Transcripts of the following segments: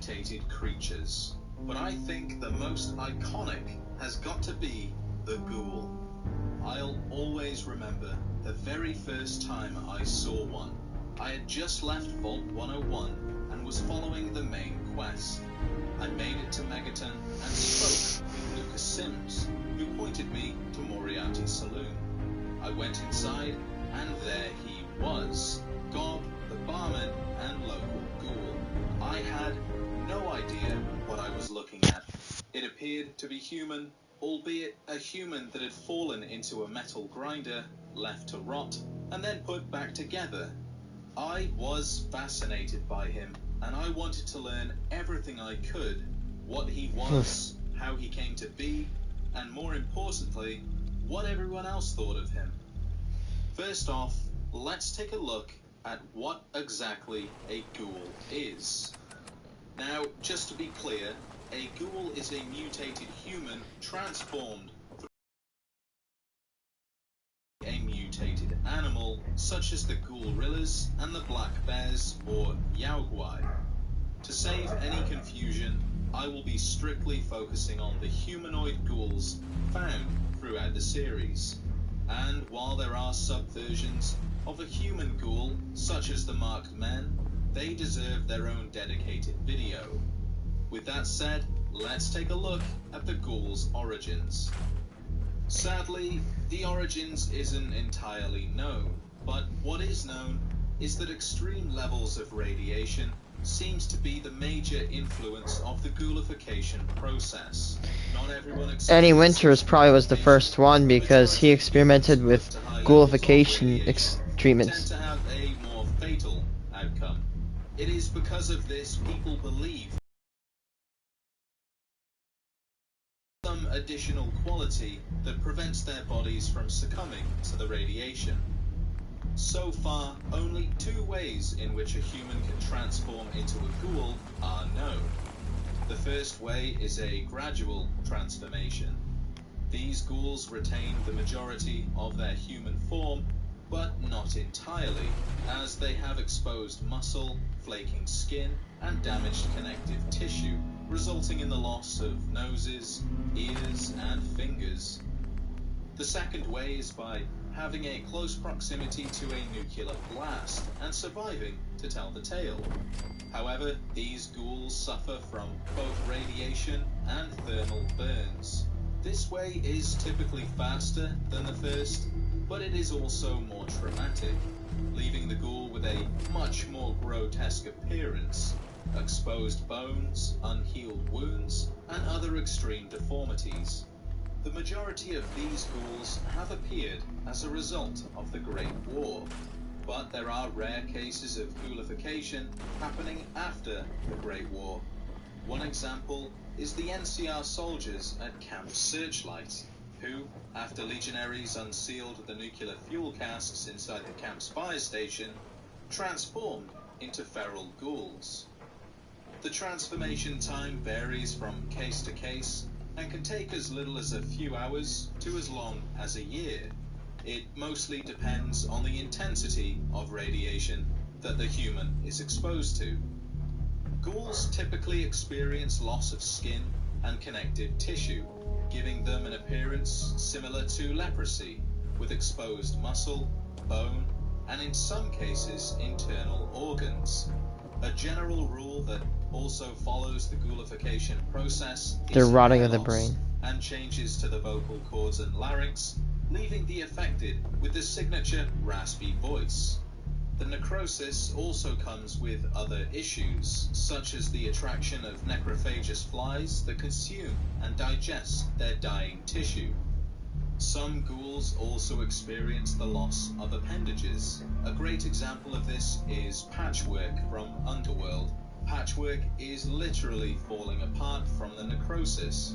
mutated creatures, but I think the most iconic has got to be the Ghoul. I'll always remember the very first time I saw one. I had just left Vault 101 and was following the main quest. I made it to Megaton and spoke with Lucas Sims, who pointed me to Moriarty's saloon. I went inside, and there he was, Gob, the barman, and local Ghoul. I had no idea what I was looking at. It appeared to be human, albeit a human that had fallen into a metal grinder, left to rot, and then put back together. I was fascinated by him, and I wanted to learn everything I could, what he was, how he came to be, and more importantly, what everyone else thought of him. First off, let's take a look at what exactly a Ghoul is. Now, just to be clear, a Ghoul is a mutated human transformed through a mutated animal, such as the Ghoul-rillas and the black bears or Yaoguai. To save any confusion, I will be strictly focusing on the humanoid ghouls found throughout the series. And while there are subversions of a human ghoul, such as the Marked Men, they deserve their own dedicated video. With that said, let's take a look at the Ghoul's origins. Sadly, the origins isn't entirely known, but what is known is that extreme levels of radiation seems to be the major influence of the ghoulification process. Not everyone Eddie Winters probably was the first one because he experimented with ghoulification treatments. Tend to have a more fatal outcome. It is because of this people believe some additional quality that prevents their bodies from succumbing to the radiation. So far, only 2 ways in which a human can transform into a ghoul are known. The first way is a gradual transformation. These ghouls retain the majority of their human form, but not entirely, as they have exposed muscle, flaking skin, and damaged connective tissue, resulting in the loss of noses, ears, and fingers. The second way is by having a close proximity to a nuclear blast and surviving to tell the tale. However, these ghouls suffer from both radiation and thermal burns. This way is typically faster than the first, but it is also more traumatic, leaving the ghoul with a much more grotesque appearance, exposed bones, unhealed wounds, and other extreme deformities. The majority of these ghouls have appeared as a result of the Great War, but there are rare cases of ghoulification happening after the Great War. One example is the NCR soldiers at Camp Searchlight, who, after legionaries unsealed the nuclear fuel casks inside the camp's fire station, transformed into feral ghouls. The transformation time varies from case to case, and can take as little as a few hours to as long as a year. It mostly depends on the intensity of radiation that the human is exposed to. Ghouls typically experience loss of skin and connective tissue, giving them an appearance similar to leprosy, with exposed muscle, bone, and in some cases internal organs. A general rule that also follows the ghoulification process The is rotting hair of the loss brain. and changes to the vocal cords and larynx, leaving the affected with the signature raspy voice. The necrosis also comes with other issues, such as the attraction of necrophagous flies that consume and digest their dying tissue. Some ghouls also experience the loss of appendages. A great example of this is Patchwork from Underworld. Patchwork is literally falling apart from the necrosis,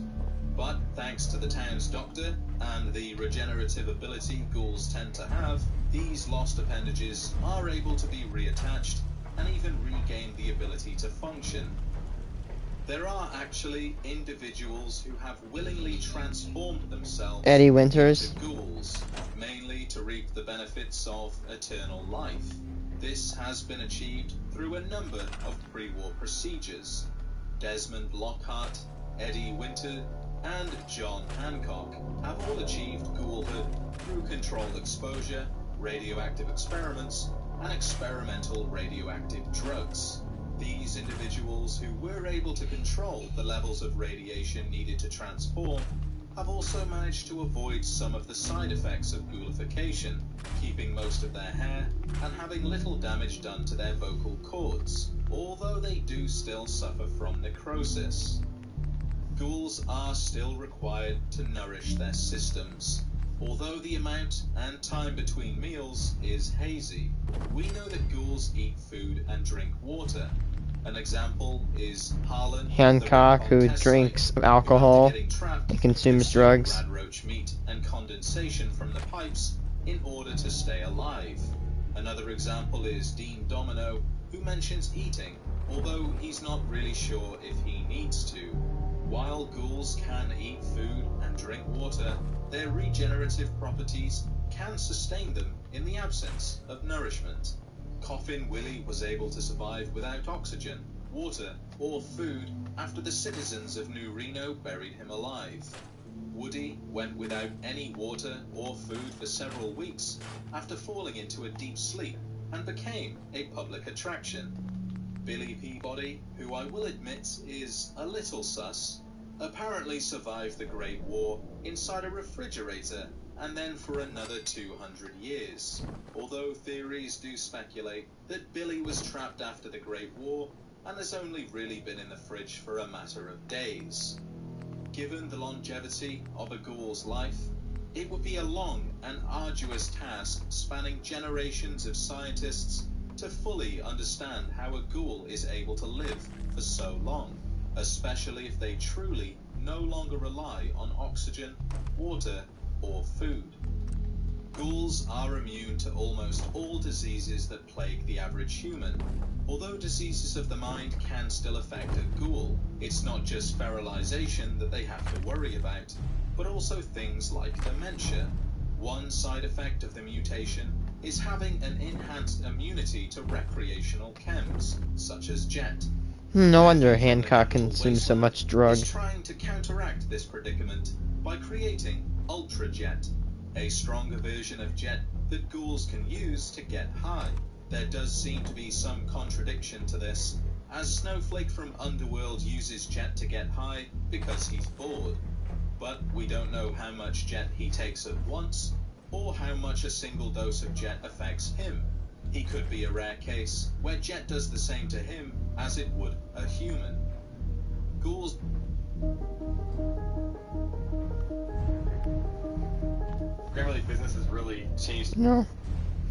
but thanks to the town's doctor and the regenerative ability ghouls tend to have, these lost appendages are able to be reattached and even regain the ability to function. There are actually individuals who have willingly transformed themselves Eddie Winters. into ghouls, mainly to reap the benefits of eternal life. This has been achieved through a number of pre-war procedures. Desmond Lockhart, Eddie Winter, and John Hancock have all achieved ghoulhood through controlled exposure, radioactive experiments, and experimental radioactive drugs. These individuals who were able to control the levels of radiation needed to transform have also managed to avoid some of the side effects of ghoulification, keeping most of their hair and having little damage done to their vocal cords, although they do still suffer from necrosis. Ghouls are still required to nourish their systems. Although the amount and time between meals is hazy, we know that ghouls eat food and drink water. An example is Harlan Hancock, who drinks alcohol and consumes drugs. Radroach meat and condensation from the pipes in order to stay alive. Another example is Dean Domino, who mentions eating, although he's not really sure if he needs to. While ghouls can eat food and drink water, their regenerative properties can sustain them in the absence of nourishment. Coffin Willie was able to survive without oxygen, water, or food after the citizens of New Reno buried him alive. Woody went without any water or food for several weeks after falling into a deep sleep and became a public attraction. Billy Peabody, who I will admit is a little sus, apparently survived the Great War inside a refrigerator and then for another 200 years, although theories do speculate that Billy was trapped after the Great War and has only really been in the fridge for a matter of days. Given the longevity of a ghoul's life, it would be a long and arduous task spanning generations of scientists to fully understand how a ghoul is able to live for so long, especially if they truly no longer rely on oxygen, water, or food. Ghouls are immune to almost all diseases that plague the average human. Although diseases of the mind can still affect a ghoul, it's not just sterilization that they have to worry about, but also things like dementia. One side effect of the mutation is having an enhanced immunity to recreational chems, such as jet. No wonder Hancock consumes so much drug. Is trying to counteract this predicament by creating Ultra Jet, a stronger version of jet that ghouls can use to get high. There does seem to be some contradiction to this, as Snowflake from Underworld uses jet to get high because he's bored. But we don't know how much jet he takes at once, or how much a single dose of jet affects him. He could be a rare case where jet does the same to him as it would a human. Ghouls Grammarly business has really changed. No.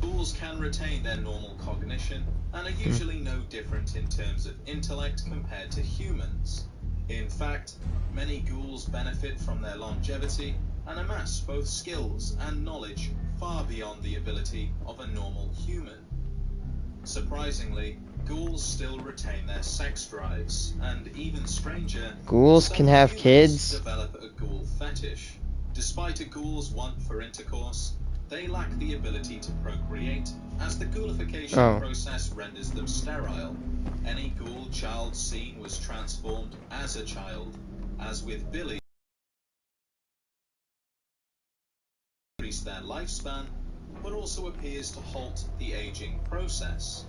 Ghouls can retain their normal cognition and are usually no different in terms of intellect compared to humans. In fact, many ghouls benefit from their longevity and amass both skills and knowledge far beyond the ability of a normal human. Surprisingly, ghouls still retain their sex drives, and even stranger, Ghouls can have humans kids. develop a ghoul fetish. Despite a ghoul's want for intercourse, they lack the ability to procreate, as the ghoulification process renders them sterile. Any ghoul child seen was transformed as a child, as with Billy, increase their lifespan, but also appears to halt the aging process.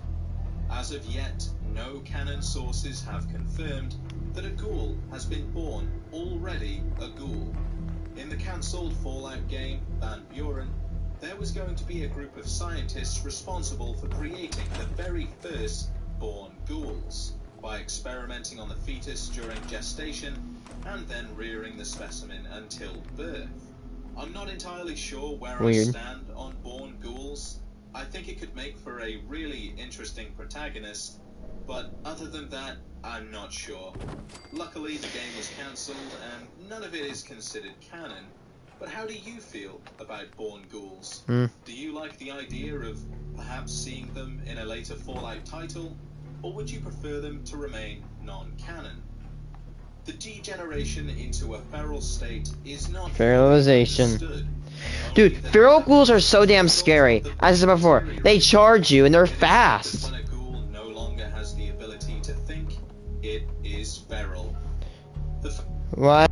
As of yet, no canon sources have confirmed that a ghoul has been born already a ghoul. In the cancelled Fallout game, Van Buren, there was going to be a group of scientists responsible for creating the very first born ghouls, by experimenting on the fetus during gestation, and then rearing the specimen until birth. I'm not entirely sure where I stand on born ghouls. I think it could make for a really interesting protagonist, but other than that, I'm not sure. Luckily, the game was cancelled, and none of it is considered canon. But how do you feel about born ghouls? Do you like the idea of perhaps seeing them in a later Fallout title, or would you prefer them to remain non-canon? The degeneration into a feral state is not Feralization. understood. Dude, feral ghouls are so damn scary. As I said before, they charge you and they're It is said that fast. when a ghoul no longer has the ability to think, it is feral. Why?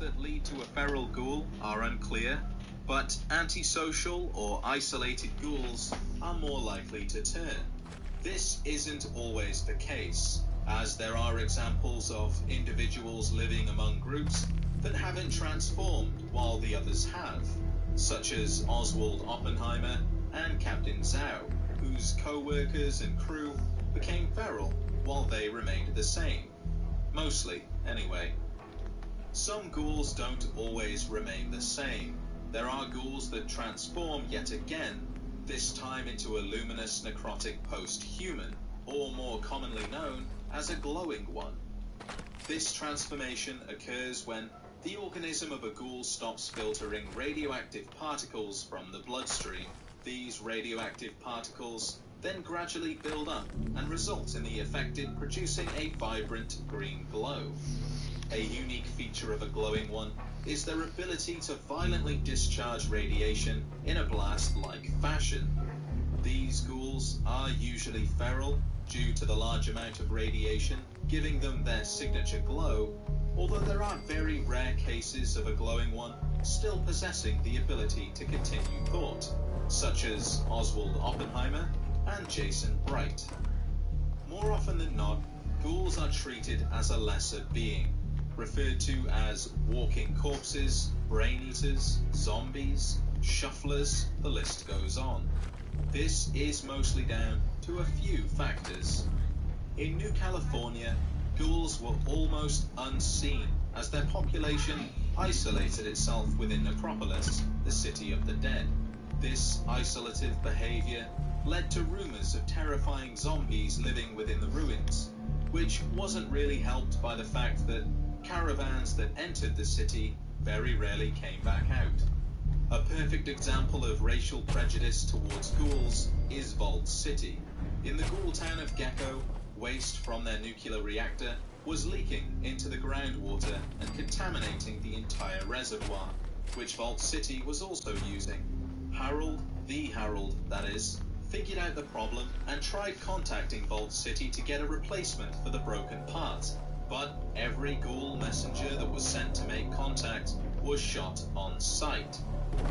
that lead to a feral ghoul are unclear, but antisocial or isolated ghouls are more likely to turn. This isn't always the case, as there are examples of individuals living among groups that haven't transformed while the others have, such as Oswald Oppenheimer and Captain Zhao, whose co-workers and crew became feral while they remained the same. Mostly, anyway. Some ghouls don't always remain the same. There are ghouls that transform yet again, this time into a luminous necrotic post-human, or more commonly known as a glowing one. This transformation occurs when the organism of a ghoul stops filtering radioactive particles from the bloodstream. These radioactive particles then gradually build up and result in the affected producing a vibrant green glow. A unique feature of a glowing one is their ability to violently discharge radiation in a blast-like fashion. These ghouls are usually feral due to the large amount of radiation giving them their signature glow, although there are very rare cases of a glowing one still possessing the ability to continue thought, such as Oswald Oppenheimer and Jason Bright. More often than not, ghouls are treated as a lesser being, referred to as walking corpses, brain eaters, zombies, shufflers, the list goes on. This is mostly down to a few factors. In New California, ghouls were almost unseen as their population isolated itself within Necropolis, the city of the dead. This isolative behavior led to rumors of terrifying zombies living within the ruins, which wasn't really helped by the fact that caravans that entered the city very rarely came back out. A perfect example of racial prejudice towards ghouls is Vault City. In the ghoul town of Gecko, waste from their nuclear reactor was leaking into the groundwater and contaminating the entire reservoir, which Vault City was also using. Harold, the Harold that is, figured out the problem and tried contacting Vault City to get a replacement for the broken part, but every ghoul messenger that was sent to make contact was shot on sight.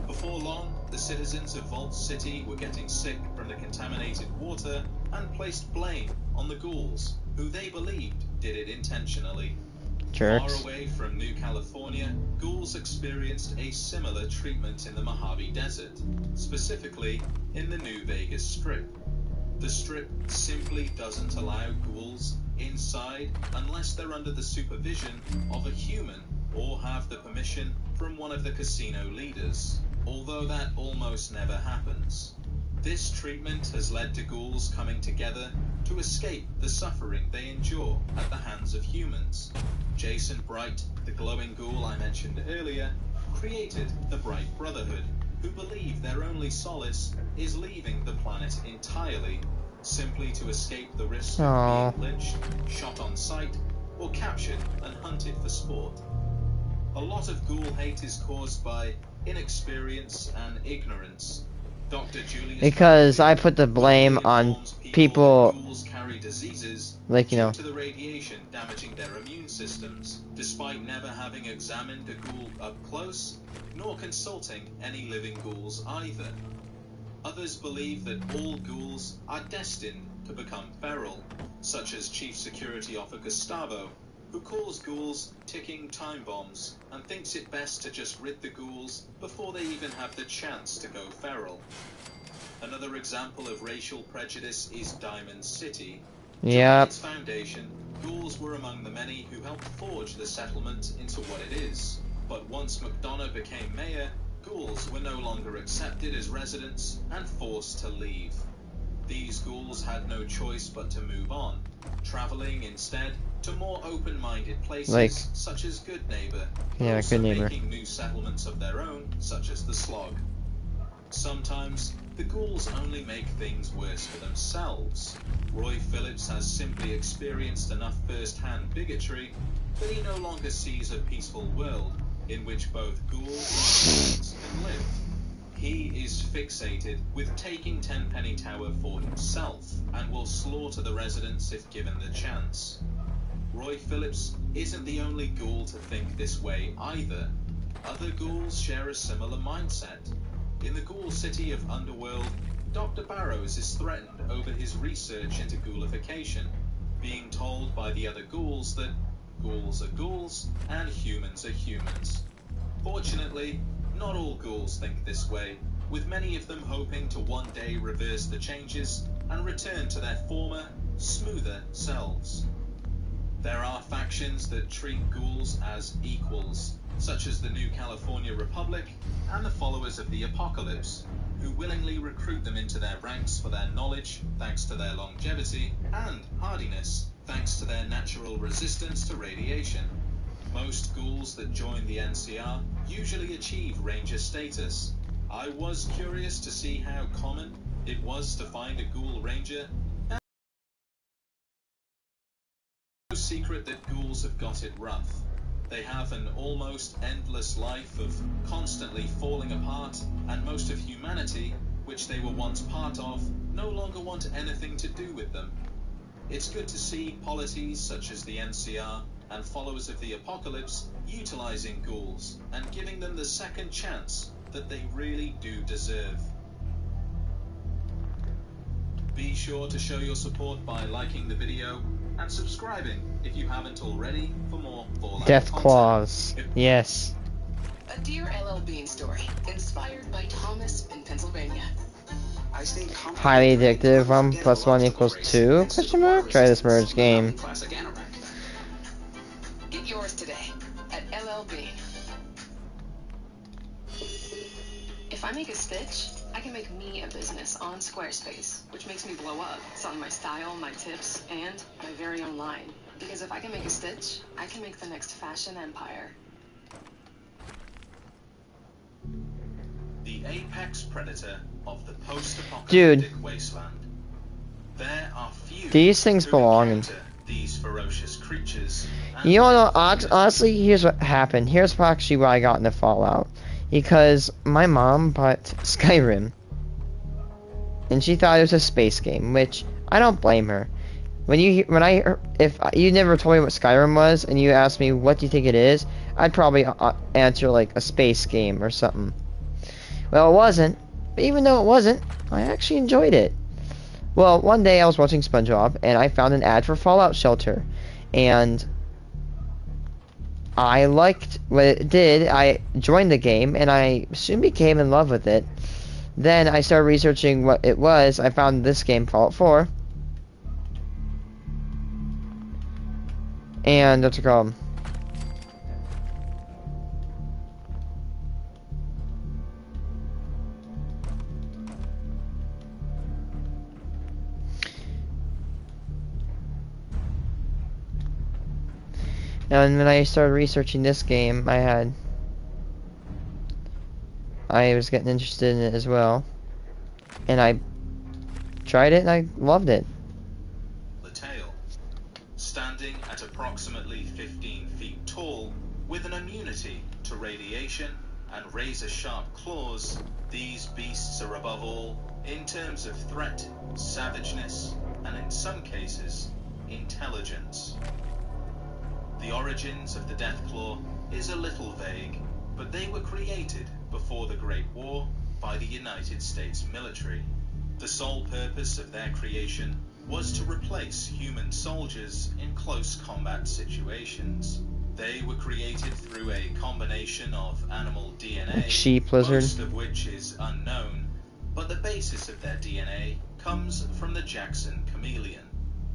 Before long, the citizens of Vault City were getting sick from the contaminated water and placed blame on the ghouls, who they believed did it intentionally. Jerks. Far away from New California, ghouls experienced a similar treatment in the Mojave Desert, specifically in the New Vegas Strip. The Strip simply doesn't allow ghouls inside unless they're under the supervision of a human or have the permission from one of the casino leaders, although that almost never happens. This treatment has led to ghouls coming together to escape the suffering they endure at the hands of humans. Jason Bright, the glowing ghoul I mentioned earlier, created the Bright Brotherhood, who believe their only solace is leaving the planet entirely, simply to escape the risk of being lynched, shot on sight, or captured and hunted for sport. A lot of ghoul hate is caused by inexperience and ignorance. Dr. Julius Because I put the blame on people, ghouls carry diseases like, you know, due to the radiation damaging their immune systems, despite never having examined a ghoul up close, nor consulting any living ghouls either. Others believe that all ghouls are destined to become feral, such as Chief Security Officer Gustavo, who calls ghouls ticking time bombs and thinks it best to just rid the ghouls before they even have the chance to go feral. Another example of racial prejudice is Diamond City. During its foundation, ghouls were among the many who helped forge the settlement into what it is. But once McDonough became mayor, ghouls were no longer accepted as residents and forced to leave. These ghouls had no choice but to move on, traveling instead to more open-minded places such as Good Neighbor, also making new settlements of their own, such as the Slog. Sometimes, the ghouls only make things worse for themselves. Roy Phillips has simply experienced enough first-hand bigotry that he no longer sees a peaceful world in which both ghouls and humans can live. He is fixated with taking Tenpenny Tower for himself and will slaughter the residents if given the chance. Roy Phillips isn't the only ghoul to think this way either. Other ghouls share a similar mindset. In the ghoul city of Underworld, Dr. Barrows is threatened over his research into ghoulification, being told by the other ghouls that ghouls are ghouls and humans are humans. Fortunately, not all ghouls think this way, with many of them hoping to one day reverse the changes and return to their former, smoother selves. There are factions that treat ghouls as equals, such as the New California Republic and the followers of the Apocalypse, who willingly recruit them into their ranks for their knowledge, thanks to their longevity, and hardiness, thanks to their natural resistance to radiation. Most ghouls that join the NCR usually achieve Ranger status. I was curious to see how common it was to find a Ghoul Ranger. No secret that ghouls have got it rough. They have an almost endless life of constantly falling apart, and most of humanity, which they were once part of, no longer want anything to do with them. It's good to see polities such as the NCR and followers of the Apocalypse utilizing ghouls and giving them the second chance that they really do deserve. Be sure to show your support by liking the video and subscribing if you haven't already for more Fallout Death content. Claws. Yes. A Dear LL Bean story, inspired by Thomas in Pennsylvania. Highly addictive. 1 + 1 = 2? Question mark? Try this merge game. Get yours today at LL Bean. If I make a stitch, I can make me a business on Squarespace, which makes me blow up, selling my style, my tips, and my very own line. Because if I can make a stitch, I can make the next fashion empire. The apex predator of the post-apocalyptic Dude. wasteland. There are few These things who belong in. encounter these ferocious creatures. And You know, honestly, here's what happened. Here's actually why I got into Fallout. Because my mom bought Skyrim. And she thought it was a space game, which I don't blame her. If you never told me what Skyrim was, and you asked me what do you think it is, I'd probably answer like a space game or something. Well, it wasn't. But even though it wasn't, I actually enjoyed it. Well, one day I was watching SpongeBob, and I found an ad for Fallout Shelter. And I liked what it did. I joined the game, and I soon became in love with it. Then I started researching what it was. I found this game, Fallout 4. And what's it called? And when I started researching this game, I was getting interested in it as well. And I tried it and I loved it. the tail. Standing at approximately 15 feet tall, with an immunity to radiation and razor-sharp claws, these beasts are above all in terms of threat, savageness, and in some cases, intelligence. The origins of the Deathclaw is a little vague, but they were created before the Great War by the United States military. The sole purpose of their creation was to replace human soldiers in close combat situations. They were created through a combination of animal DNA, Sheep lizard. most of which is unknown, but the basis of their DNA comes from the Jackson chameleon,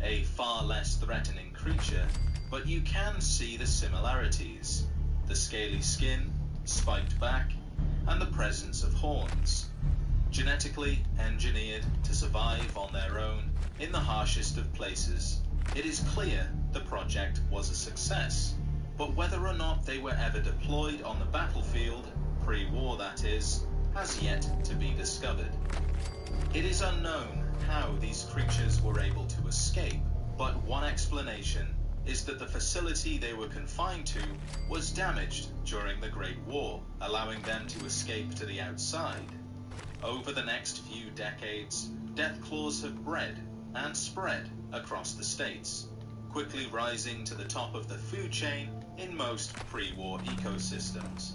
a far less threatening creature, but you can see the similarities: the scaly skin, spiked back, and the presence of horns. Genetically engineered to survive on their own in the harshest of places, it is clear the project was a success, but whether or not they were ever deployed on the battlefield, pre-war that is, has yet to be discovered. It is unknown how these creatures were able to escape, but one explanation is that the facility they were confined to was damaged during the Great War, allowing them to escape to the outside. Over the next few decades, Deathclaws have bred and spread across the states. quickly rising to the top of the food chain in most pre-war ecosystems.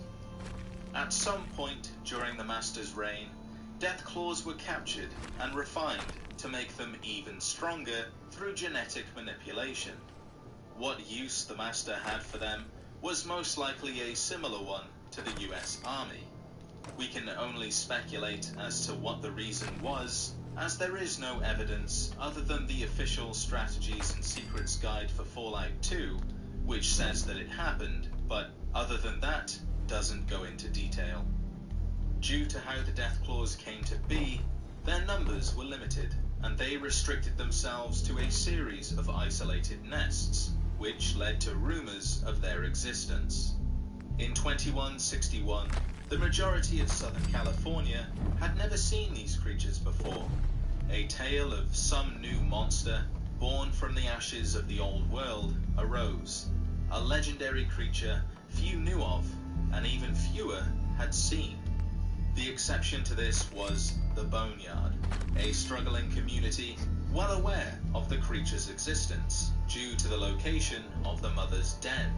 At some point during the Master's reign, Deathclaws were captured and refined to make them even stronger through genetic manipulation. What use the Master had for them was most likely a similar one to the US Army. We can only speculate as to what the reason was, as there is no evidence other than the official Strategies and Secrets Guide for Fallout 2, which says that it happened, but other than that, doesn't go into detail. Due to how the Deathclaws came to be, their numbers were limited, and they restricted themselves to a series of isolated nests, which led to rumors of their existence. In 2161, the majority of Southern California had never seen these creatures before. A tale of some new monster, born from the ashes of the old world, arose. A legendary creature few knew of, and even fewer had seen. The exception to this was the Boneyard, a struggling community well aware of the creature's existence due to the location of the mother's den.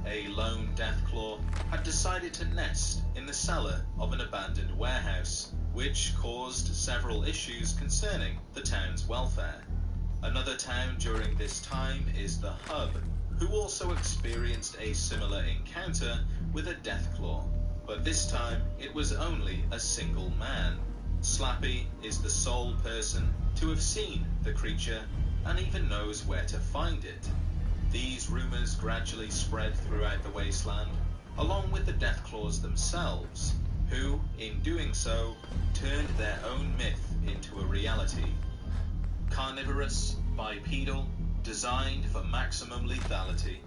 A lone Deathclaw had decided to nest in the cellar of an abandoned warehouse, which caused several issues concerning the town's welfare. Another town during this time is the Hub, who also experienced a similar encounter with a Deathclaw, but this time it was only a single man. Slappy is the sole person to have seen the creature and even knows where to find it. These rumors gradually spread throughout the wasteland, along with the Deathclaws themselves, who, in doing so, turned their own myth into a reality. Carnivorous, bipedal, designed for maximum lethality.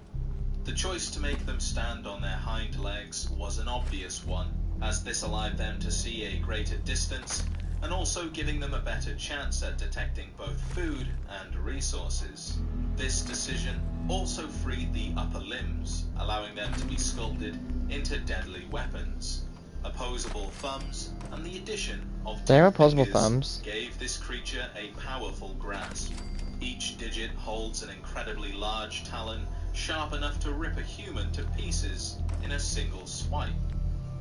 The choice to make them stand on their hind legs was an obvious one, as this allowed them to see a greater distance, and also giving them a better chance at detecting both food and resources. This decision also freed the upper limbs, allowing them to be sculpted into deadly weapons. Opposable thumbs and the addition of They are two opposable fingers thumbs. gave this creature a powerful grasp. Each digit holds an incredibly large talon, sharp enough to rip a human to pieces in a single swipe.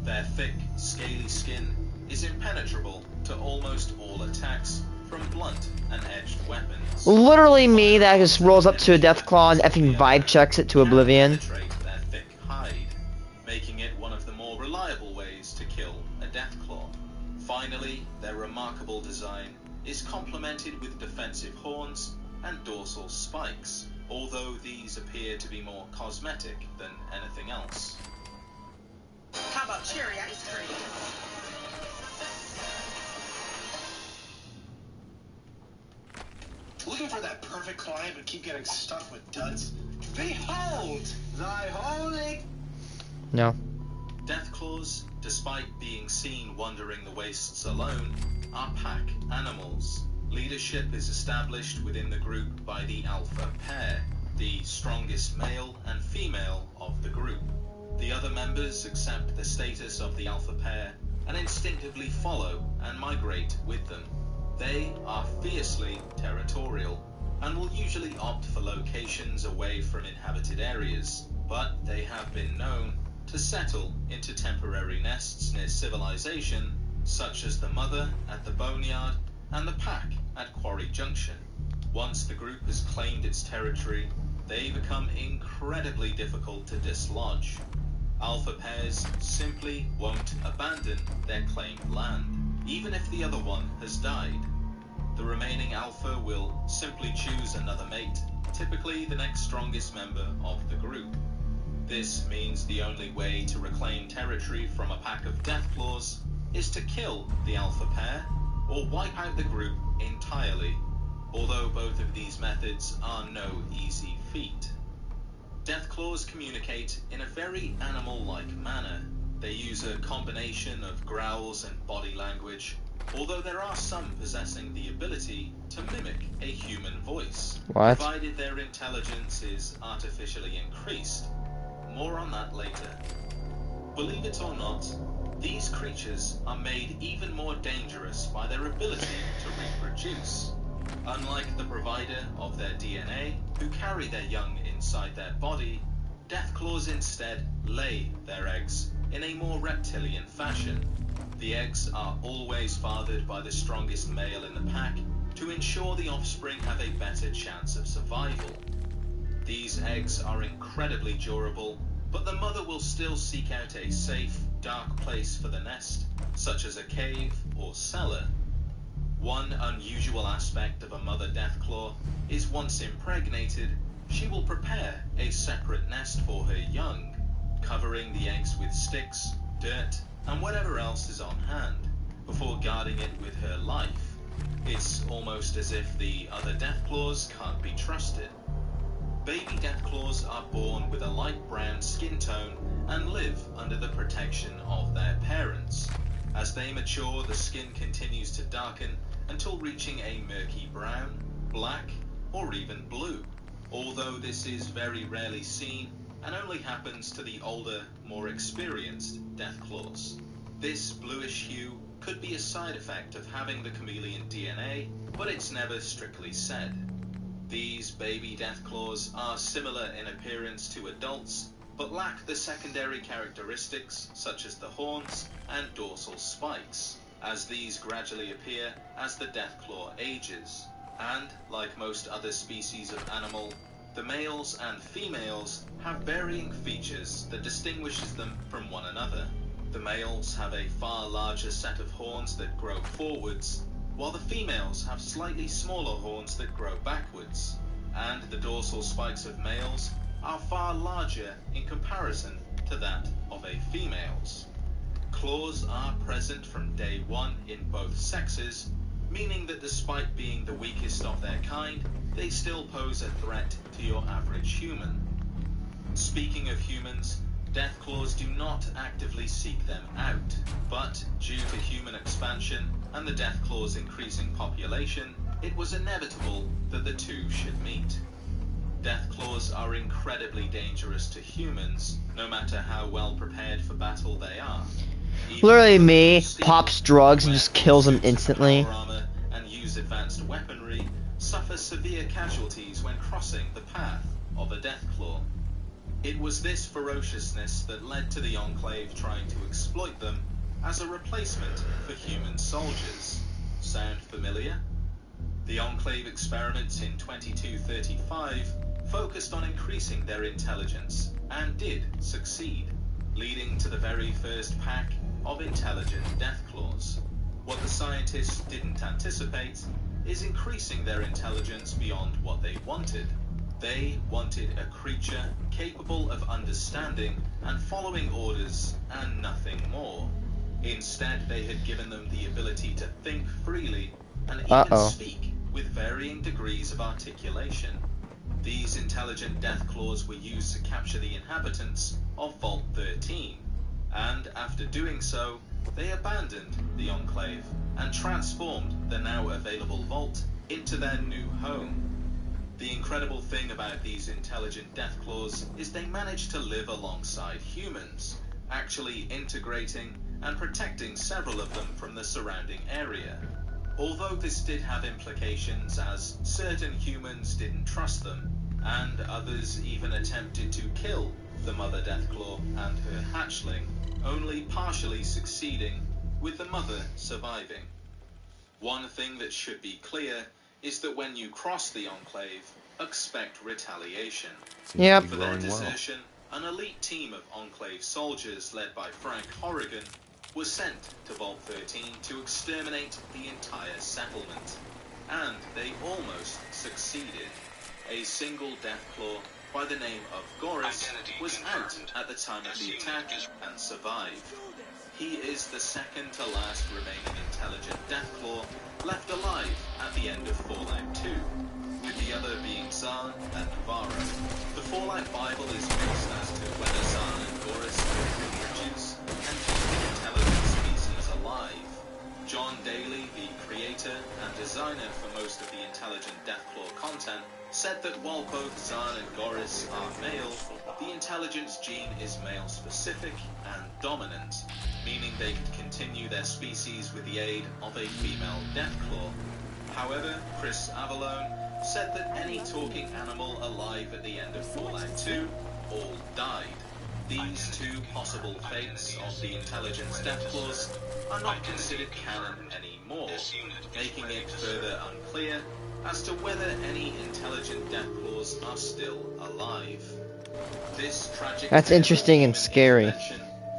Their thick, scaly skin is impenetrable to almost all attacks from blunt and edged weapons. Literally me that just rolls up to a Deathclaw and effing vibe checks it to oblivion. Penetrate their thick hide, making it one of the more reliable ways to kill a Deathclaw. Finally, their remarkable design is complemented with defensive horns and dorsal spikes, although these appear to be more cosmetic than anything else. How about cherry ice cream? Looking for that perfect client but keep getting stuck with duds? Behold thy holy... No. Deathclaws, despite being seen wandering the wastes alone, are pack animals. Leadership is established within the group by the alpha pair, the strongest male and female of the group. The other members accept the status of the alpha pair and instinctively follow and migrate with them. They are fiercely territorial and will usually opt for locations away from inhabited areas, but they have been known to settle into temporary nests near civilization, such as the mother at the Boneyard and the pack at Quarry Junction. Once the group has claimed its territory, they become incredibly difficult to dislodge. Alpha pairs simply won't abandon their claimed land, even if the other one has died. The remaining alpha will simply choose another mate, typically the next strongest member of the group. This means the only way to reclaim territory from a pack of Deathclaws is to kill the alpha pair or wipe out the group entirely, although both of these methods are no easy feat. Deathclaws communicate in a very animal-like manner. They use a combination of growls and body language, although there are some possessing the ability to mimic a human voice, What? provided their intelligence is artificially increased. More on that later. Believe it or not, these creatures are made even more dangerous by their ability to reproduce. Unlike the provider of their DNA, who carry their young inside their body, Deathclaws instead lay their eggs in a more reptilian fashion. The eggs are always fathered by the strongest male in the pack to ensure the offspring have a better chance of survival. These eggs are incredibly durable, but the mother will still seek out a safe, dark place for the nest, such as a cave or cellar. One unusual aspect of a mother Deathclaw is once impregnated, she will prepare a separate nest for her young, covering the eggs with sticks, dirt, and whatever else is on hand, before guarding it with her life. It's almost as if the other Deathclaws can't be trusted. Baby Deathclaws are born with a light brown skin tone and live under the protection of their parents. As they mature, the skin continues to darken until reaching a murky brown, black, or even blue, although this is very rarely seen and only happens to the older, more experienced Deathclaws. This bluish hue could be a side effect of having the chameleon DNA, but it's never strictly said. These baby Deathclaws are similar in appearance to adults, but lack the secondary characteristics such as the horns and dorsal spikes, as these gradually appear as the Deathclaw ages. And, like most other species of animal, the males and females have varying features that distinguishes them from one another. The males have a far larger set of horns that grow forwards, while the females have slightly smaller horns that grow backwards, and the dorsal spikes of males are far larger in comparison to that of a female's. Claws are present from day one in both sexes, meaning that despite being the weakest of their kind, they still pose a threat to your average human. Speaking of humans, Deathclaws do not actively seek them out, but due to human expansion and the Deathclaws' increasing population, it was inevitable that the two should meet. Deathclaws are incredibly dangerous to humans, no matter how well prepared for battle they are. Literally me, pops drugs and just kills them instantly. Power armor and use advanced weaponry, suffer severe casualties when crossing the path of a Deathclaw. It was this ferociousness that led to the Enclave trying to exploit them as a replacement for human soldiers. Sound familiar? The Enclave experiments in 2235 focused on increasing their intelligence and did succeed, leading to the very first pack of intelligent Deathclaws. What the scientists didn't anticipate is increasing their intelligence beyond what they wanted. They wanted a creature capable of understanding and following orders and nothing more. Instead, they had given them the ability to think freely and even speak with varying degrees of articulation. These intelligent Deathclaws were used to capture the inhabitants of Vault 13, and after doing so, they abandoned the Enclave and transformed the now available vault into their new home. The incredible thing about these intelligent Deathclaws is they manage to live alongside humans, actually integrating and protecting several of them from the surrounding area. Although this did have implications, as certain humans didn't trust them, and others even attempted to kill the mother Deathclaw and her hatchling, only partially succeeding, with the mother surviving. One thing that should be clear is that when you cross the Enclave, expect retaliation. Yep. For their desertion, an elite team of Enclave soldiers led by Frank Horrigan was sent to Vault 13 to exterminate the entire settlement. And they almost succeeded. A single Deathclaw by the name of Goris was out at the time of the attack and survived. He is the second to last remaining intelligent Deathclaw left alive at the end of Fallout 2, with the other being Zahn and Navarro. The Fallout Bible is mixed as to whether Zahn and Goris are reproduce and keep the intelligent species alive. John Daly, the creator and designer for most of the intelligent Deathclaw content, said that while both Zahn and Goris are male, the intelligence gene is male-specific and dominant, meaning they could continue their species with the aid of a female Deathclaw. However, Chris Avallone said that any talking animal alive at the end of Fallout 2 all died. These two possible fates of the Intelligence Deathclaws are not considered canon anymore, making it further unclear as to whether any intelligent Deathclaws are still alive. This tragic That's interesting and scary.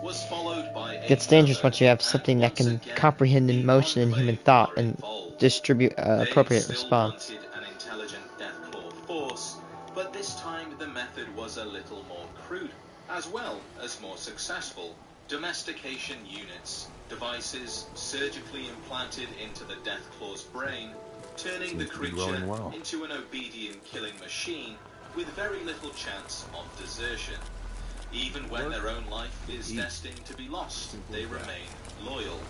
was followed by a It's dangerous once you have and something that once can again, comprehend the emotion and human Enclave thought are and involved. distribute They appropriate still response. wanted an intelligent Deathclaw force, but this time the method was a little more crude, as well as more successful. Domestication units, devices surgically implanted into the Deathclaw's brain, turning the creature into an obedient killing machine with very little chance of desertion. Even when their own life is destined to be lost, they remain loyal.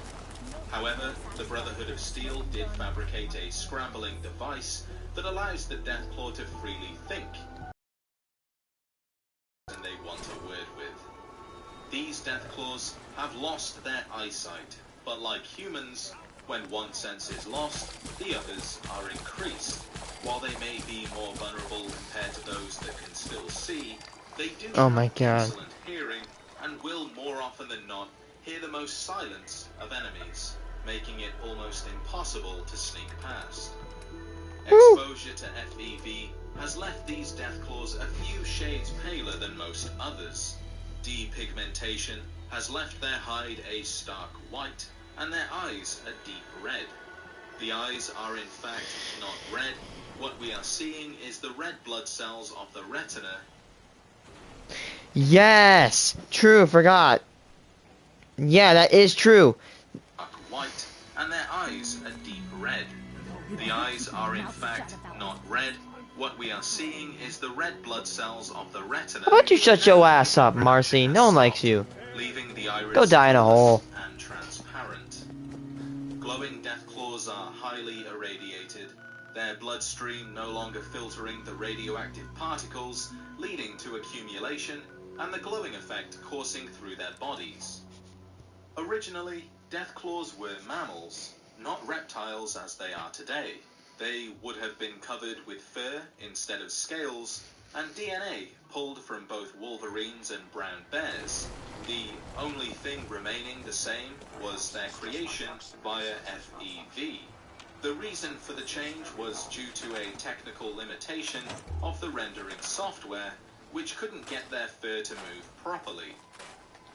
However, the Brotherhood of Steel did fabricate a scrambling device that allows the Deathclaw to freely think, and they want a word with. These Deathclaws have lost their eyesight, but like humans, when one sense is lost, the others are increased. While they may be more vulnerable compared to those that can still see, they do have excellent hearing and will more often than not hear the most silence of enemies, making it almost impossible to sneak past. Exposure to FEV has left these Deathclaws a few shades paler than most others. Depigmentation has left their hide a stark white and their eyes a deep red. The eyes are in fact not red. What we are seeing is the red blood cells of the retina. Yes! True, forgot. Yeah, that is true. White, and their eyes a deep red. The eyes are in fact not red. What we are seeing is the red blood cells of the retina. How about you shut your ass up, Marcy? No one likes you. Leaving the iris Go die in a hole. and transparent. Glowing Deathclaws are highly irradiated, their bloodstream no longer filtering the radioactive particles, leading to accumulation and the glowing effect coursing through their bodies. Originally, Deathclaws were mammals, not reptiles as they are today. They would have been covered with fur instead of scales, and DNA pulled from both wolverines and brown bears. The only thing remaining the same was their creation via FEV. The reason for the change was due to a technical limitation of the rendering software, which couldn't get their fur to move properly.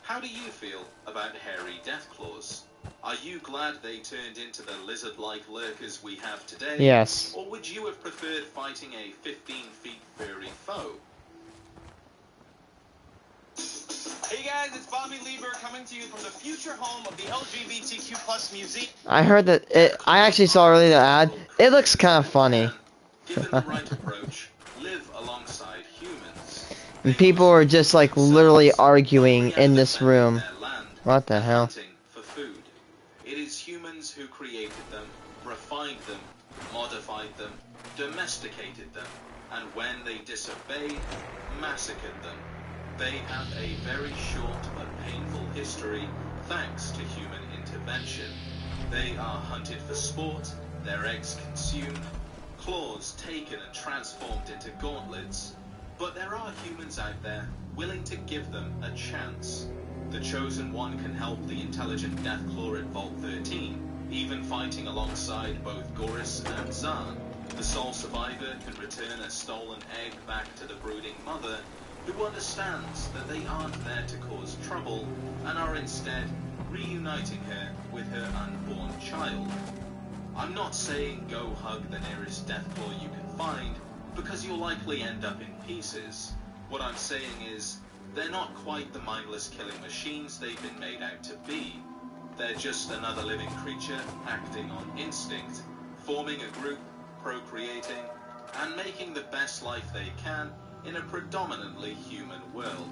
How do you feel about hairy Deathclaws? Are you glad they turned into the lizard-like lurkers we have today? Yes. Or would you have preferred fighting a 15-feet furry foe? Hey guys, it's Bobby Lieber coming to you from the future home of the LGBTQ+ museum. I heard that I actually saw earlier the ad. It looks kind of funny. Given the right approach, live alongside humans. And people are just like literally arguing in this room. What the hell? For food. It is humans who created them, refined them, modified them, domesticated them, and when they disobeyed, massacred them. They have a very short but painful history thanks to human intervention. They are hunted for sport, their eggs consumed, claws taken and transformed into gauntlets. But there are humans out there willing to give them a chance. The Chosen One can help the intelligent Deathclaw at Vault 13, even fighting alongside both Goris and Zahn. The sole survivor can return a stolen egg back to the brooding mother, who understands that they aren't there to cause trouble, and are instead reuniting her with her unborn child. I'm not saying go hug the nearest Deathclaw you can find, because you'll likely end up in pieces. What I'm saying is, they're not quite the mindless killing machines they've been made out to be. They're just another living creature acting on instinct, forming a group, procreating, and making the best life they can in a predominantly human world.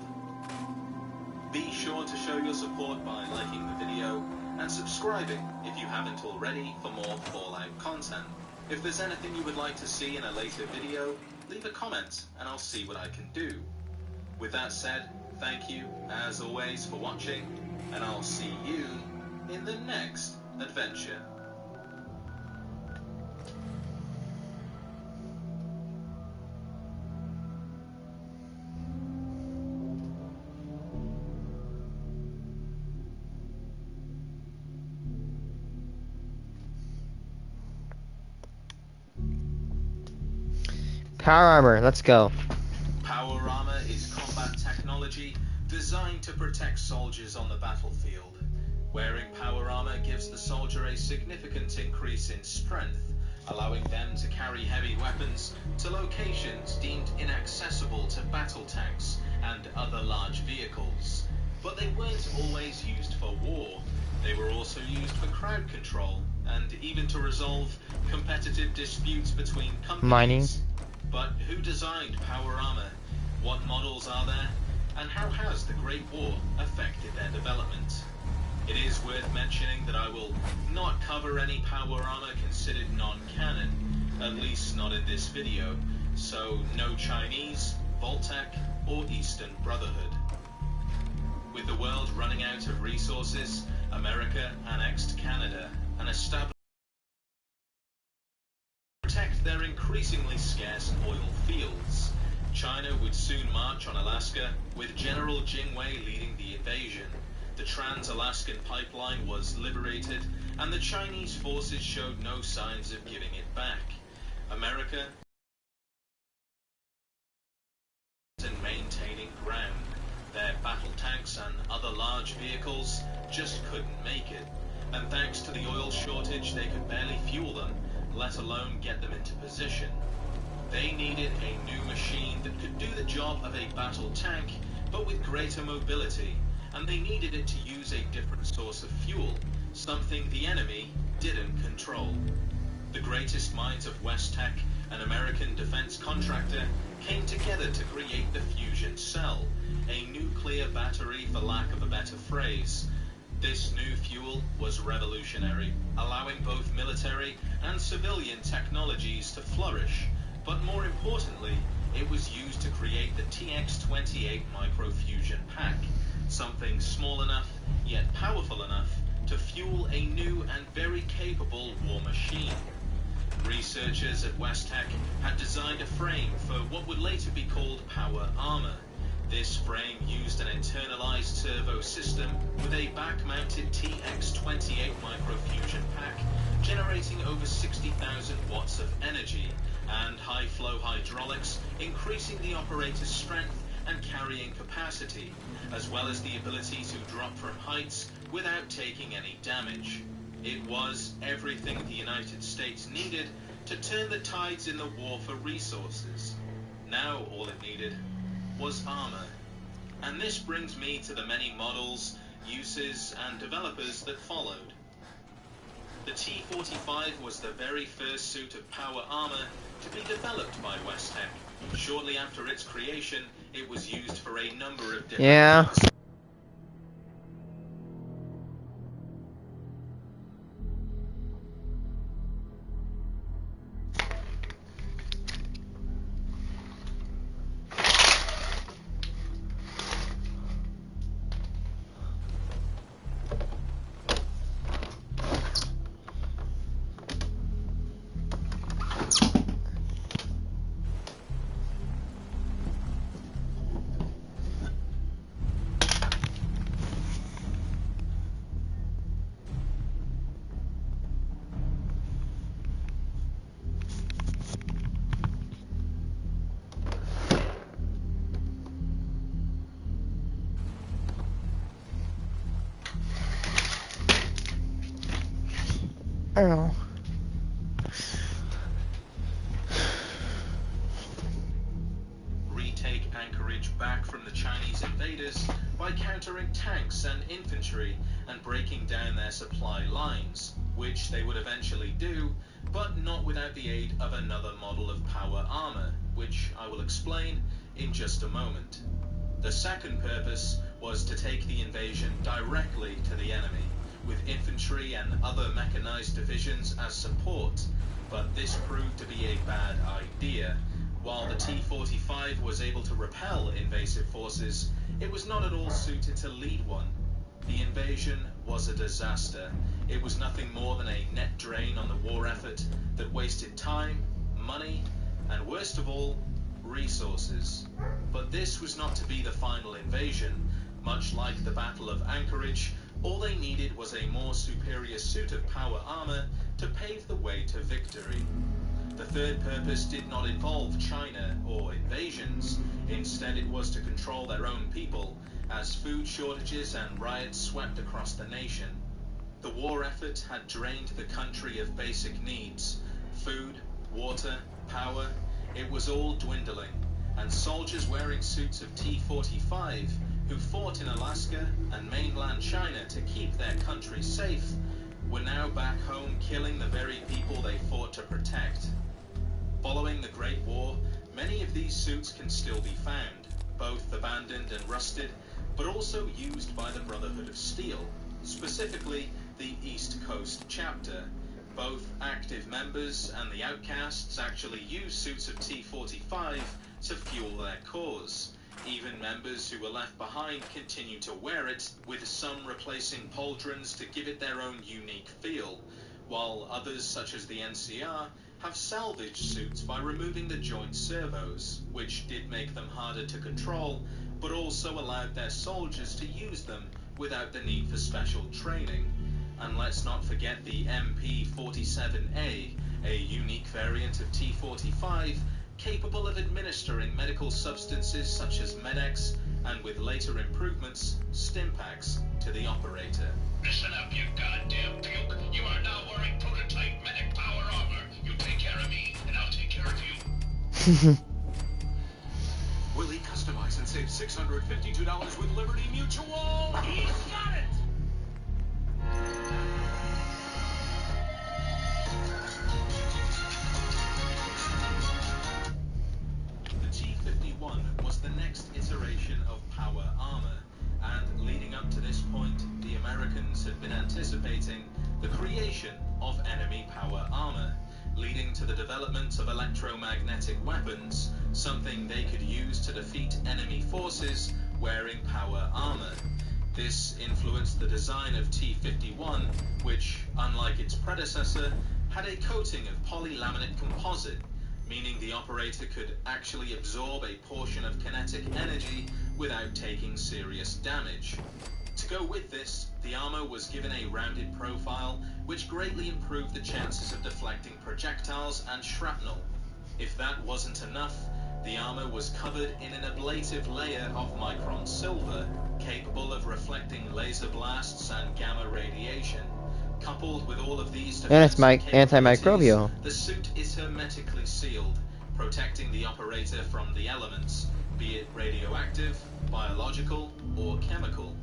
Be sure to show your support by liking the video and subscribing if you haven't already for more Fallout content. If there's anything you would like to see in a later video, leave a comment and I'll see what I can do. With that said, thank you as always for watching, and I'll see you in the next adventure. Power armor, let's go. Power armor is combat technology designed to protect soldiers on the battlefield. Wearing power armor gives the soldier a significant increase in strength, allowing them to carry heavy weapons to locations deemed inaccessible to battle tanks and other large vehicles. But they weren't always used for war. They were also used for crowd control and even to resolve competitive disputes between companies. Mining. But who designed power armor? What models are there? And how has the Great War affected their development? It is worth mentioning that I will not cover any power armor considered non-canon, at least not in this video, so no Chinese, Voltec, or Eastern Brotherhood. With the world running out of resources, America annexed Canada and established to protect their increasingly scarce oil fields. China would soon march on Alaska, with General Jingwei leading the invasion. The Trans-Alaskan Pipeline was liberated, and the Chinese forces showed no signs of giving it back. America and maintaining ground. Their battle tanks and other large vehicles just couldn't make it, and thanks to the oil shortage they could barely fuel them, let alone get them into position. They needed a new machine that could do the job of a battle tank, but with greater mobility, and they needed it to use a different source of fuel, something the enemy didn't control. The greatest minds of Westtech, an American defense contractor, came together to create the fusion cell, a nuclear battery for lack of a better phrase. This new fuel was revolutionary, allowing both military and civilian technologies to flourish, but more importantly, it was used to create the TX-28 microfusion pack, something small enough, yet powerful enough, to fuel a new and very capable war machine. Researchers at Westtech had designed a frame for what would later be called power armor. This frame used an internalized servo system with a back-mounted TX-28 microfusion pack, generating over 60,000 watts of energy, and high-flow hydraulics, increasing the operator's strength and carrying capacity, as well as the ability to drop from heights without taking any damage. It was everything the United States needed to turn the tides in the war for resources. Now all it needed was armor. And this brings me to the many models, uses, and developers that followed. The T-45 was the very first suit of power armor to be developed by Westtech. Shortly after its creation, it was used for a number of different purposes. I don't know. Retake Anchorage back from the Chinese invaders by countering tanks and infantry and breaking down their supply lines, which they would eventually do, but not without the aid of another model of power armor, which I will explain in just a moment. The second purpose was to take the invasion directly to the enemy, with infantry and other mechanized divisions as support, but this proved to be a bad idea. While the T-45 was able to repel invasive forces, it was not at all suited to lead one. The invasion was a disaster. It was nothing more than a net drain on the war effort that wasted time, money, and worst of all, resources. But this was not to be the final invasion. Much like the Battle of Anchorage, all they needed was a more superior suit of power armor to pave the way to victory. The third purpose did not involve China or invasions. Instead, it was to control their own people, as food shortages and riots swept across the nation. The war effort had drained the country of basic needs: food, water, power. It was all dwindling, and soldiers wearing suits of T-45, who fought in Alaska and mainland China to keep their country safe, were now back home killing the very people they fought to protect. Following the Great War, many of these suits can still be found, both abandoned and rusted, but also used by the Brotherhood of Steel, specifically the East Coast Chapter. Both active members and the outcasts actually use suits of T-45 to fuel their cause. Even members who were left behind continue to wear it, with some replacing pauldrons to give it their own unique feel, while others, such as the NCR, have salvaged suits by removing the joint servos, which did make them harder to control, but also allowed their soldiers to use them without the need for special training. And let's not forget the MP-47A, a unique variant of T-45, capable of administering medical substances such as Med-X, and with later improvements, Stimpaks, to the operator. Listen up, you goddamn puke. You are now wearing prototype medic power armor. You take care of me, and I'll take care of you. Will he customize and save $652 with Liberty Mutual? He's got it! The T-51 was the next iteration of power armor, and leading up to this point, the Americans had been anticipating the creation of enemy power armor, leading to the development of electromagnetic weapons, something they could use to defeat enemy forces wearing power armor. This influenced the design of T-51, which, unlike its predecessor, had a coating of polylaminate composite, meaning the operator could actually absorb a portion of kinetic energy without taking serious damage. To go with this, the armor was given a rounded profile, which greatly improved the chances of deflecting projectiles and shrapnel. If that wasn't enough, the armor was covered in an ablative layer of micron silver, capable of reflecting laser blasts and gamma radiation. Coupled with all of these And it's defensive capabilities, antimicrobial. the suit is hermetically sealed, protecting the operator from the elements, be it radioactive, biological, or chemical.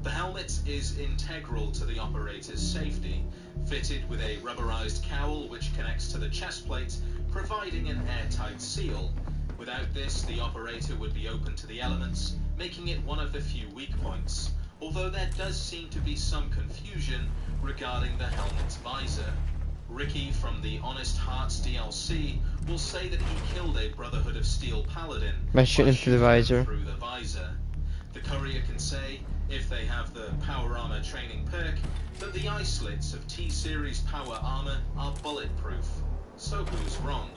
The helmet is integral to the operator's safety, fitted with a rubberized cowl which connects to the chest plate, providing an airtight seal. Without this, the operator would be open to the elements, making it one of the few weak points, although there does seem to be some confusion regarding the helmet's visor. Ricky from the Honest Hearts DLC will say that he killed a Brotherhood of Steel paladin by shooting through the visor. The courier can say, if they have the power armor training perk, that the eye slits of T-Series power armor are bulletproof. So who's wrong?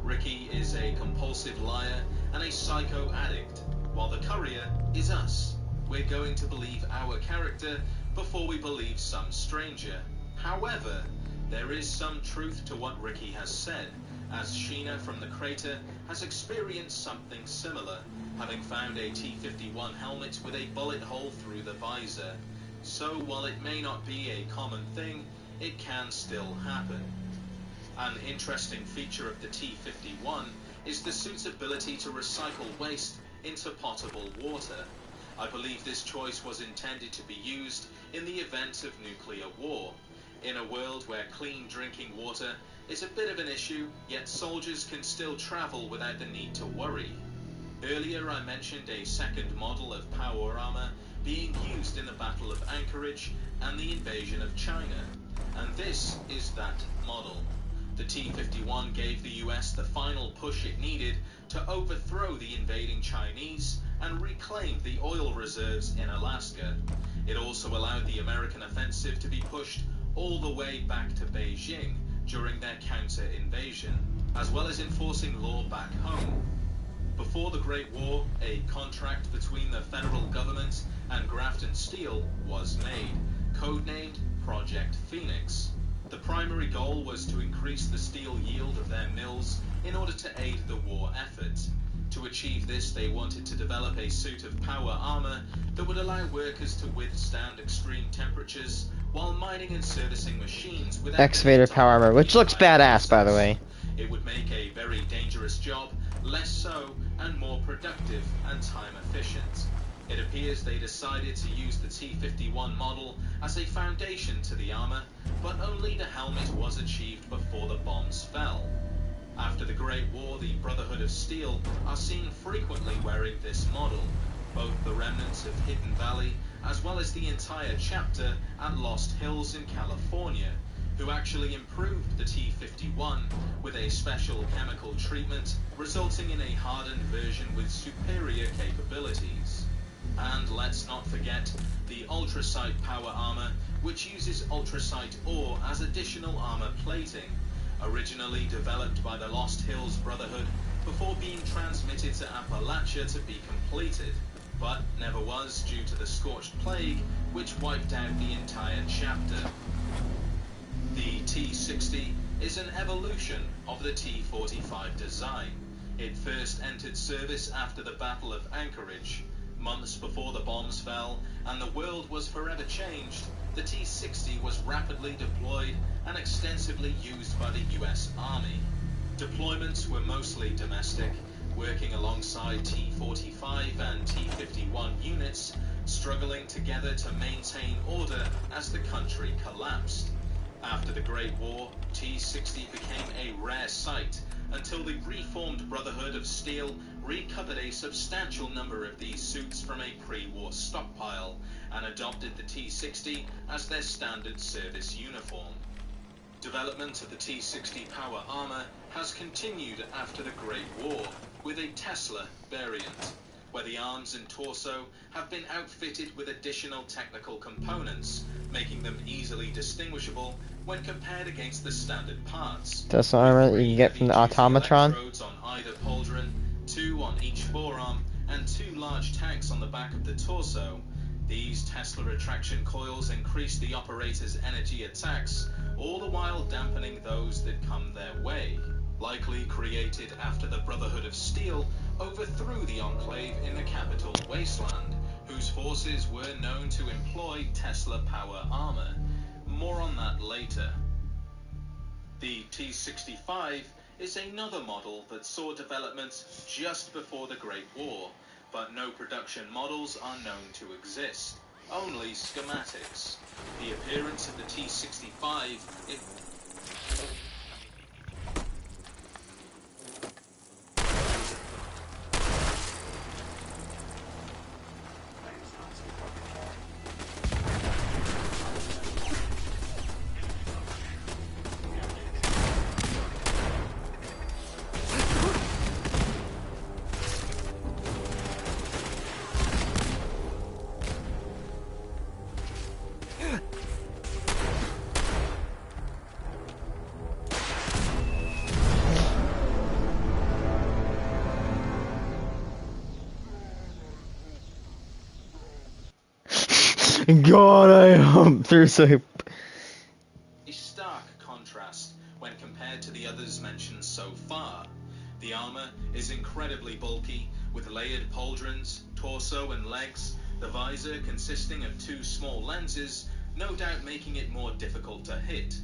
Ricky is a compulsive liar and a psycho addict, while the courier is us. We're going to believe our character before we believe some stranger. However, there is some truth to what Ricky has said, as Sheena from the crater has experienced something similar, having found a T-51 helmet with a bullet hole through the visor. So while it may not be a common thing, it can still happen. An interesting feature of the T-51 is the suit's ability to recycle waste into potable water. I believe this choice was intended to be used in the event of nuclear war. In a world where clean drinking water is a bit of an issue, yet soldiers can still travel without the need to worry. Earlier I mentioned a second model of power armor being used in the Battle of Anchorage and the invasion of China, and this is that model. The T-51 gave the US the final push it needed to overthrow the invading Chinese and reclaim the oil reserves in Alaska. It also allowed the American offensive to be pushed all the way back to Beijing during their counter-invasion, as well as enforcing law back home. Before the Great War, a contract between the federal government and Grafton Steel was made, codenamed Project Phoenix. The primary goal was to increase the steel yield of their mills in order to aid the war effort. To achieve this, they wanted to develop a suit of power armor that would allow workers to withstand extreme temperatures while mining and servicing machines without Excavator power armor, which looks badass, by the way. It would make a very dangerous job less so and more productive and time efficient. It appears they decided to use the T-51 model as a foundation to the armor, but only the helmet was achieved before the bombs fell. After the Great War, the Brotherhood of Steel are seen frequently wearing this model, both the remnants of Hidden Valley as well as the entire chapter at Lost Hills in California, who actually improved the T-51 with a special chemical treatment, resulting in a hardened version with superior capabilities. And let's not forget the Ultrasight power armor, which uses ultrasight ore as additional armor plating, originally developed by the Lost Hills Brotherhood before being transmitted to Appalachia to be completed, but never was due to the Scorched Plague, which wiped out the entire chapter. The T-60 is an evolution of the T-45 design. It first entered service after the Battle of Anchorage. Months before the bombs fell and the world was forever changed, the T-60 was rapidly deployed and extensively used by the US Army. Deployments were mostly domestic, working alongside T-45 and T-51 units, struggling together to maintain order as the country collapsed. After the Great War, T-60 became a rare sight until the reformed Brotherhood of Steel recovered a substantial number of these suits from a pre-war stockpile and adopted the T-60 as their standard service uniform. Development of the T-60 power armor has continued after the Great War with a Tesla variant, where the arms and torso have been outfitted with additional technical components, making them easily distinguishable when compared against the standard parts. Tesla armor that you can get from the automatron. Electrodes on either pauldron, 2 on each forearm, and 2 large tanks on the back of the torso. These Tesla attraction coils increase the operator's energy attacks, all the while dampening those that come their way. Likely created after the Brotherhood of Steel overthrew the Enclave in the capital Wasteland, whose forces were known to employ Tesla power armor. More on that later. The T-65 is another model that saw development just before the Great War, but no production models are known to exist, only schematics. The appearance of the T-65 God, I hope there's a stark contrast when compared to the others mentioned so far. The armor is incredibly bulky, with layered pauldrons, torso and legs, the visor consisting of 2 small lenses, no doubt making it more difficult to hit.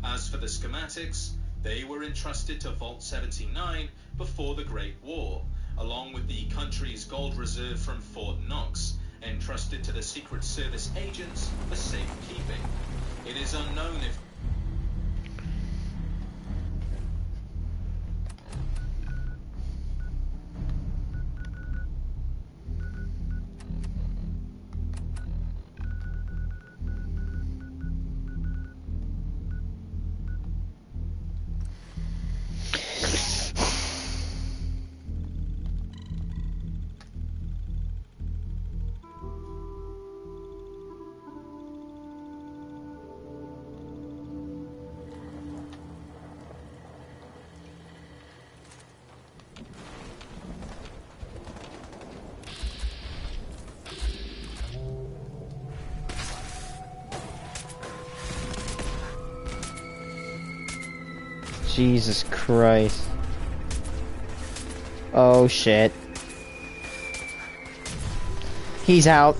As for the schematics, they were entrusted to Vault 79 before the Great War, along with the country's gold reserve from Fort Knox, entrusted to the Secret Service agents for safekeeping. It is unknown if Jesus Christ. Oh shit. He's out.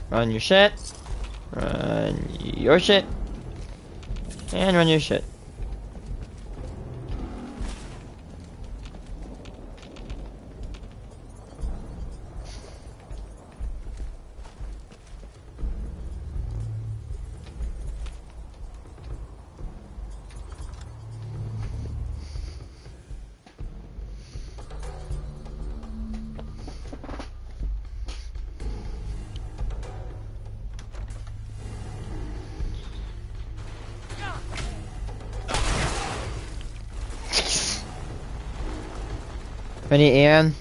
Run your shit. Run your shit. And run your shit. Ready, Ian?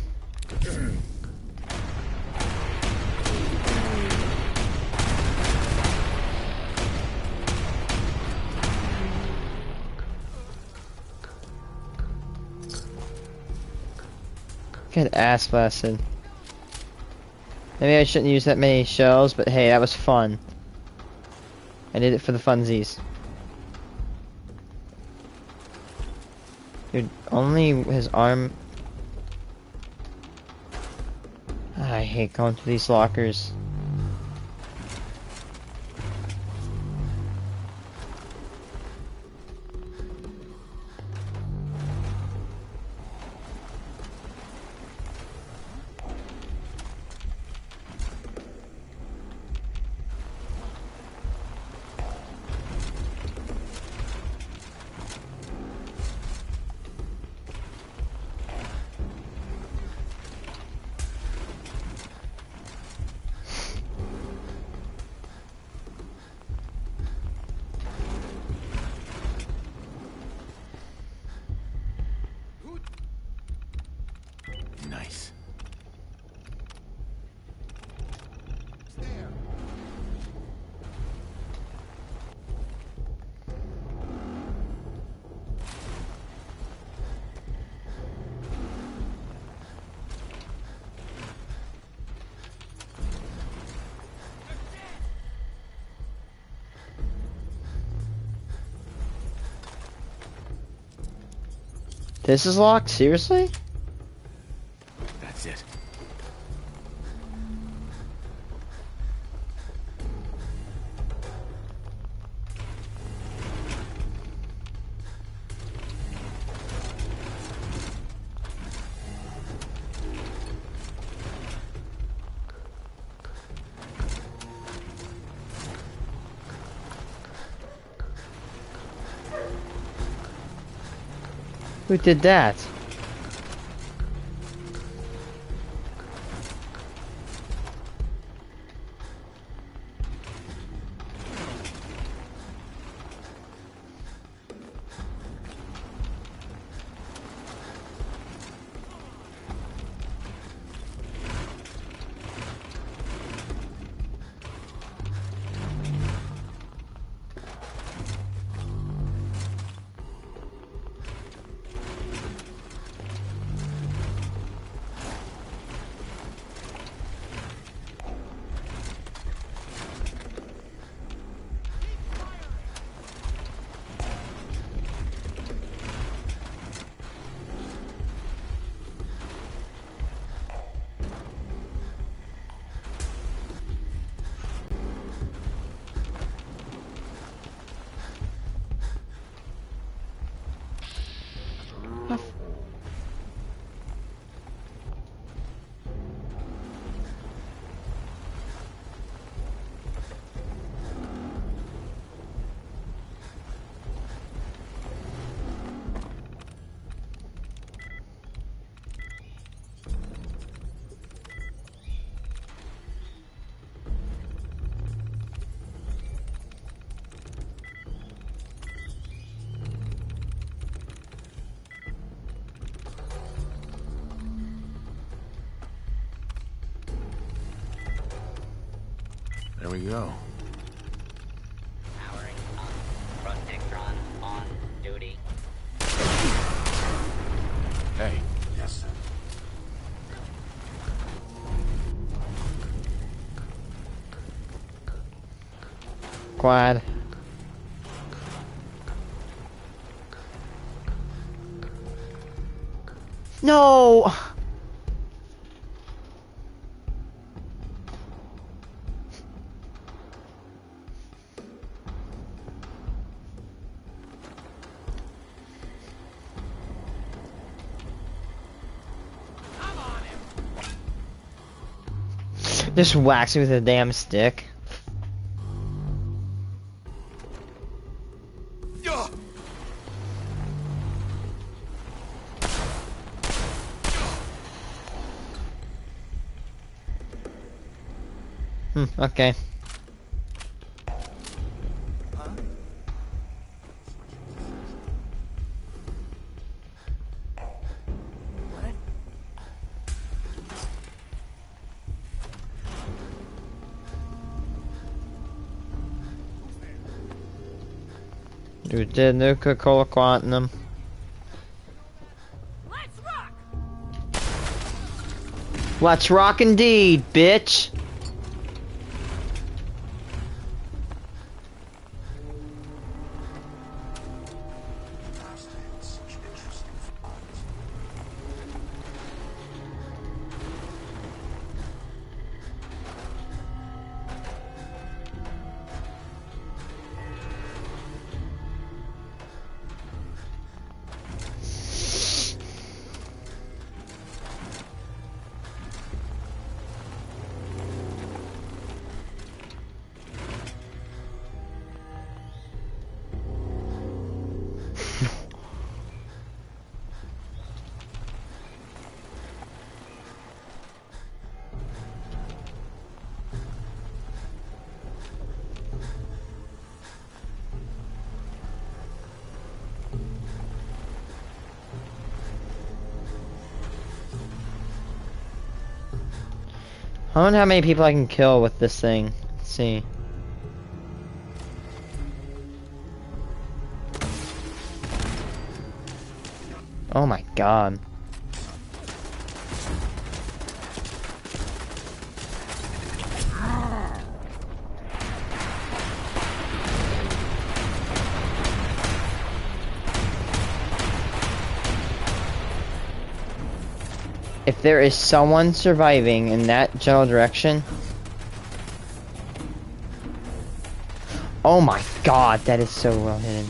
Good ass blasted. Maybe I shouldn't use that many shells, but hey, that was fun. I did it for the funsies. Dude, only his arm... I hate going through these lockers. Nice. This is locked? Seriously? That's it. Who did that? There we go. Powering up. Front Dictron on. Hey. Yes, sir. Quad. No! Just whacks me with a damn stick. Okay. Dude, did Nuka-Cola Quantum. Let's rock indeed, bitch! I wonder how many people I can kill with this thing. Let's see. Oh my god. If there is someone surviving in that general direction. Oh my god, that is so well hidden.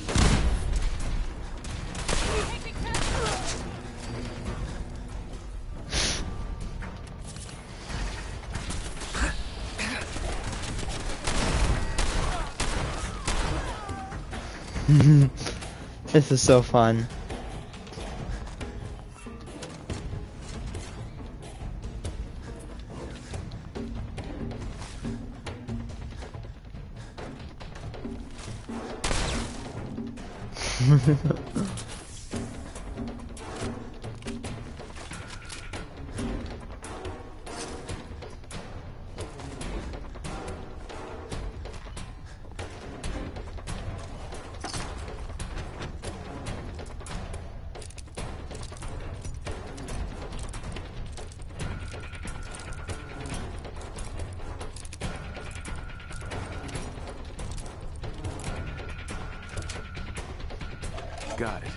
This is so fun. Got it.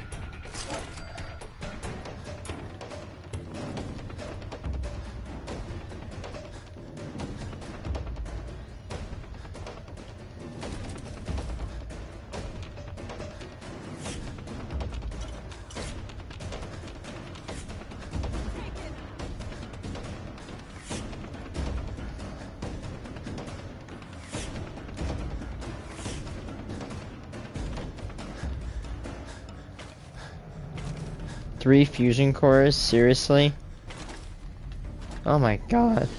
Three fusion cores? Seriously? Oh my god.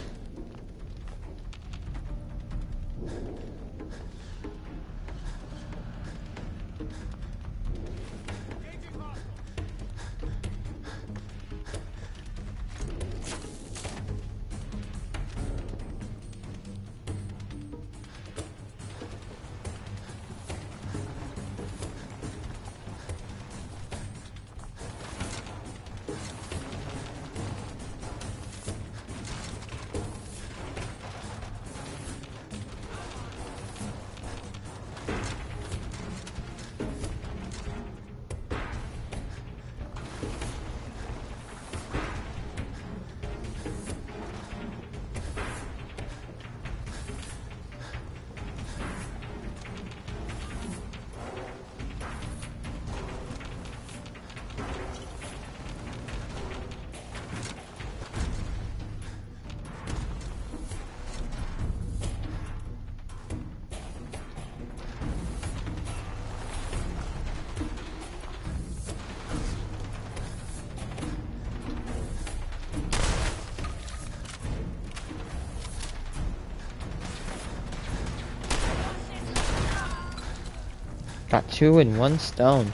Got two in one stone.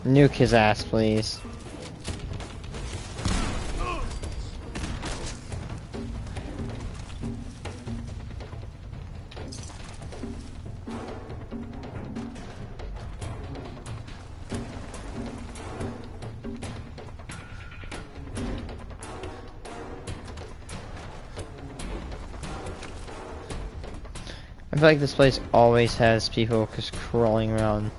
Nuke his ass, please. I feel like this place always has people just crawling around.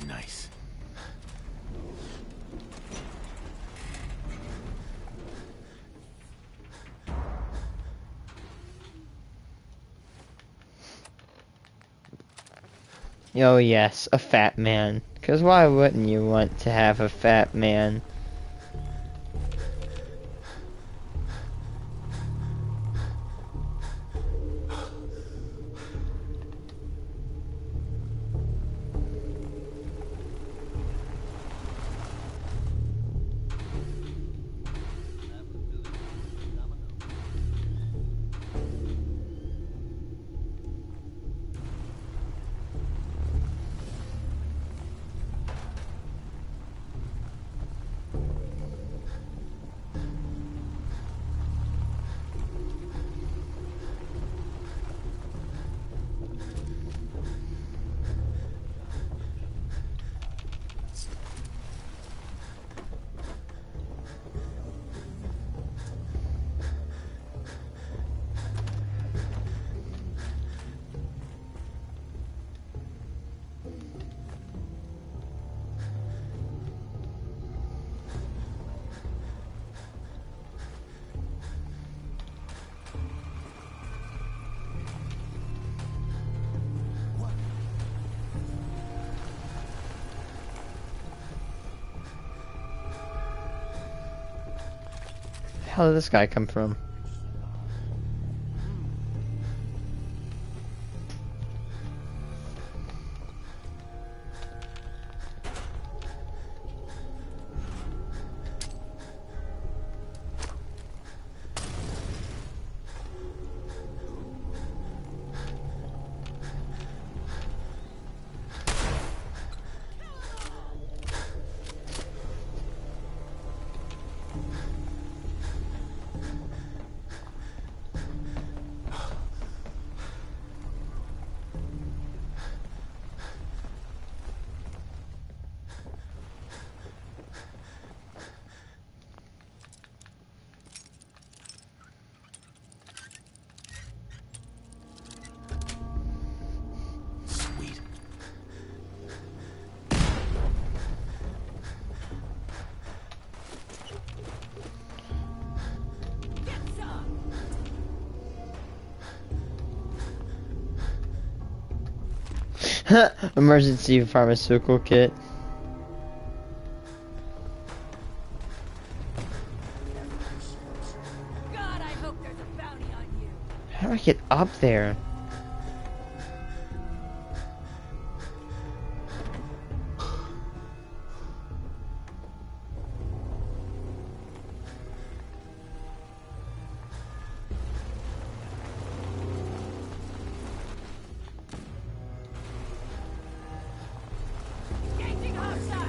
Nice. Oh yes, a fat man. Cause why wouldn't you want to have a fat man? How did this guy come from? Sweet. Emergency pharmaceutical kit. God, I hope there's a bounty on you. How do I get up there? Engaging hostile.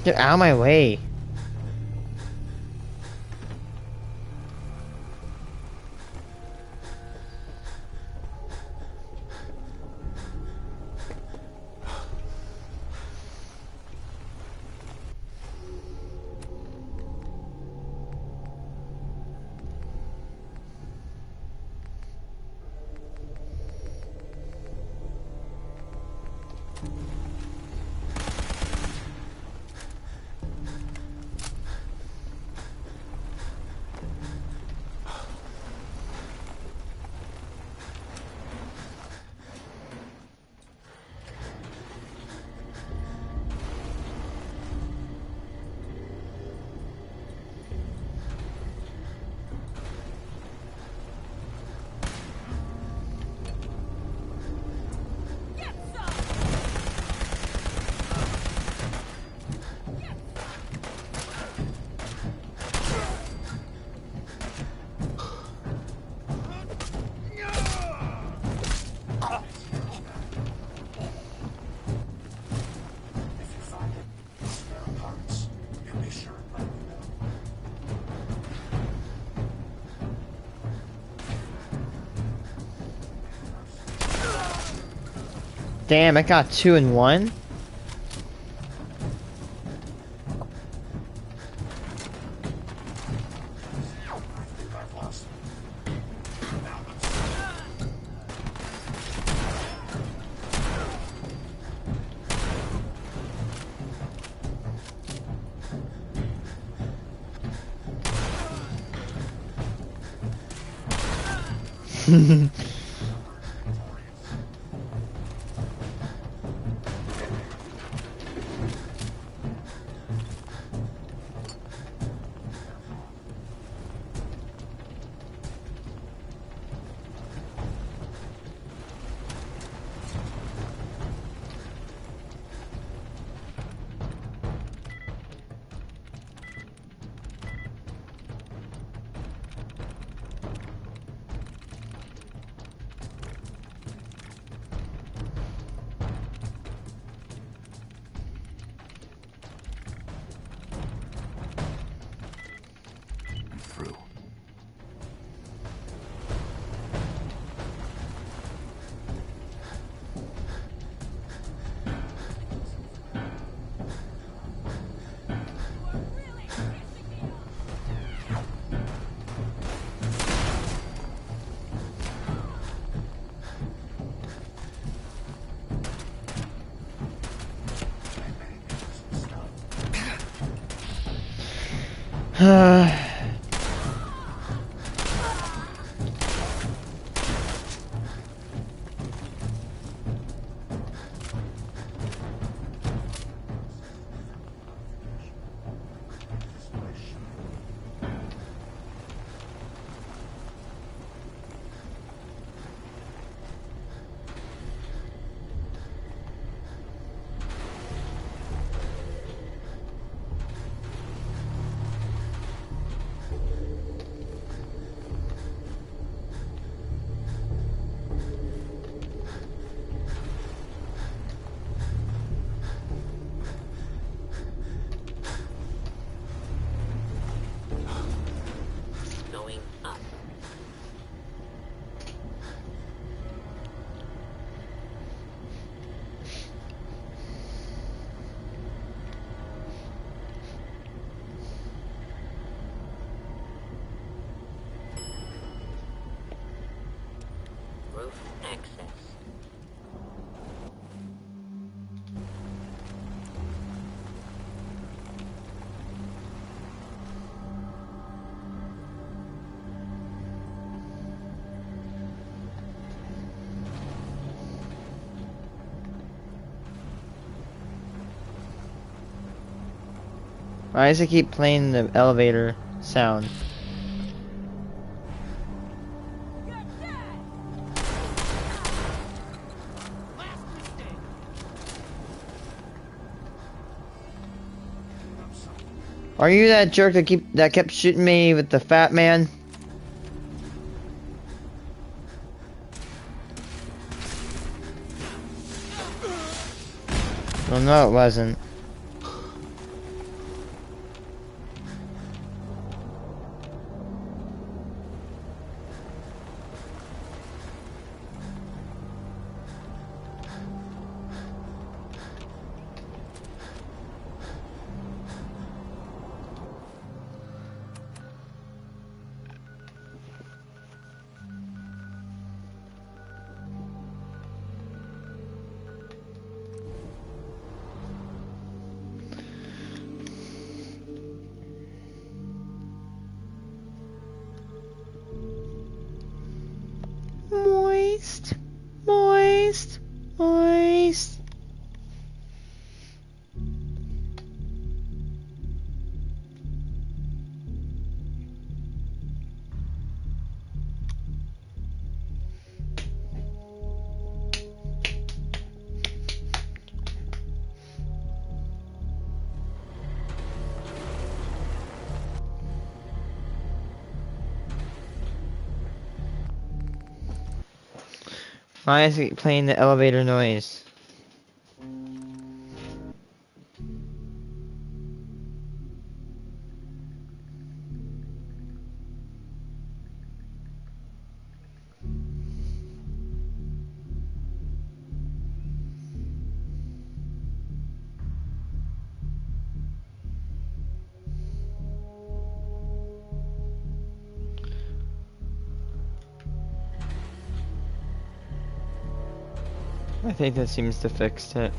Get out of my way. Damn, I got 2 in 1. Why does it keep playing the elevator sound? Are you that jerk that kept shooting me with the fat man? Well, no, it wasn't. Moist, moist, moist. Why is it playing the elevator noise? I think that seems to fix it.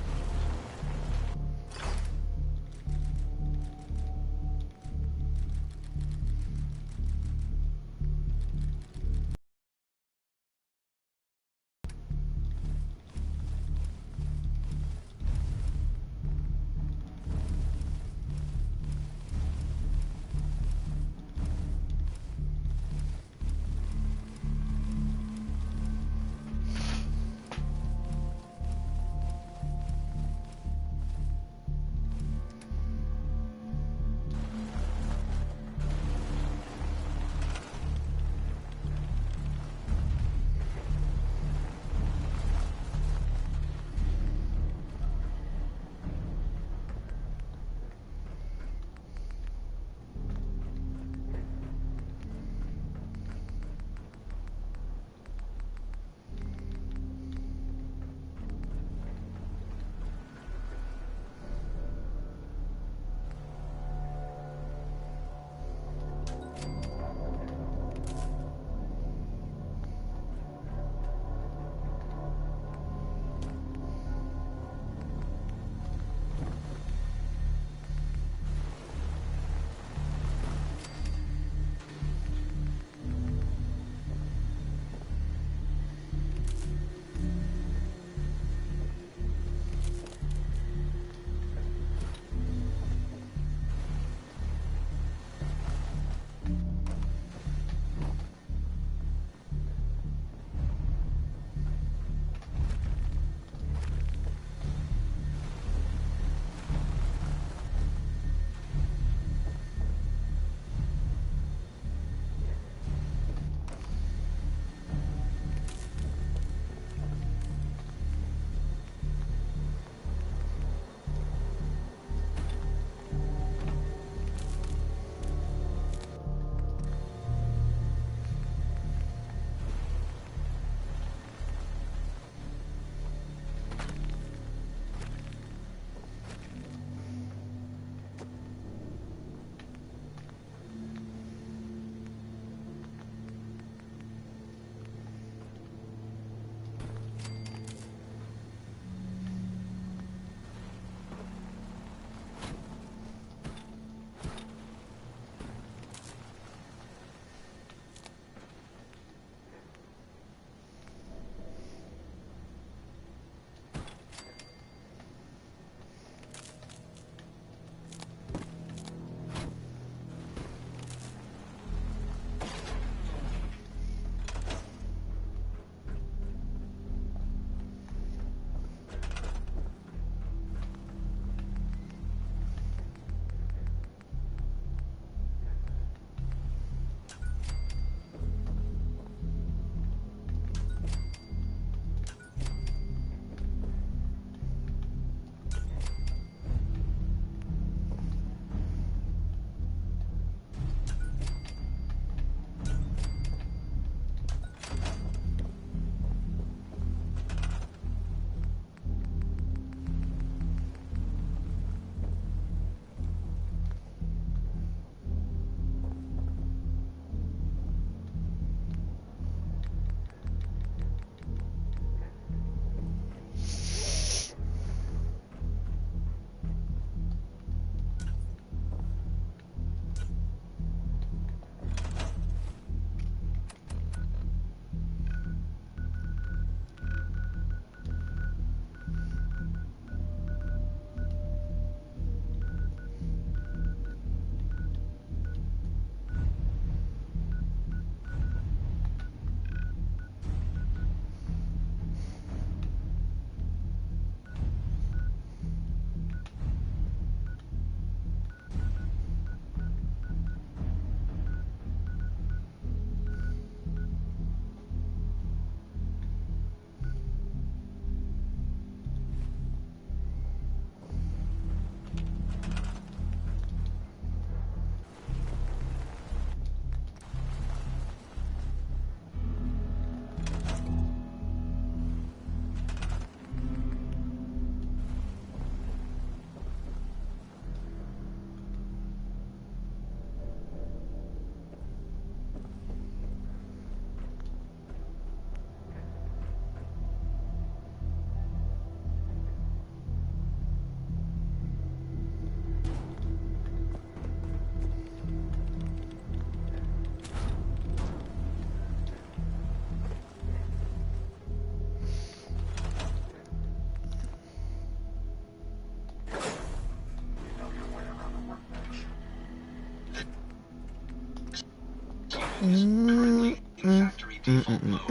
unit is currently in factory default mode.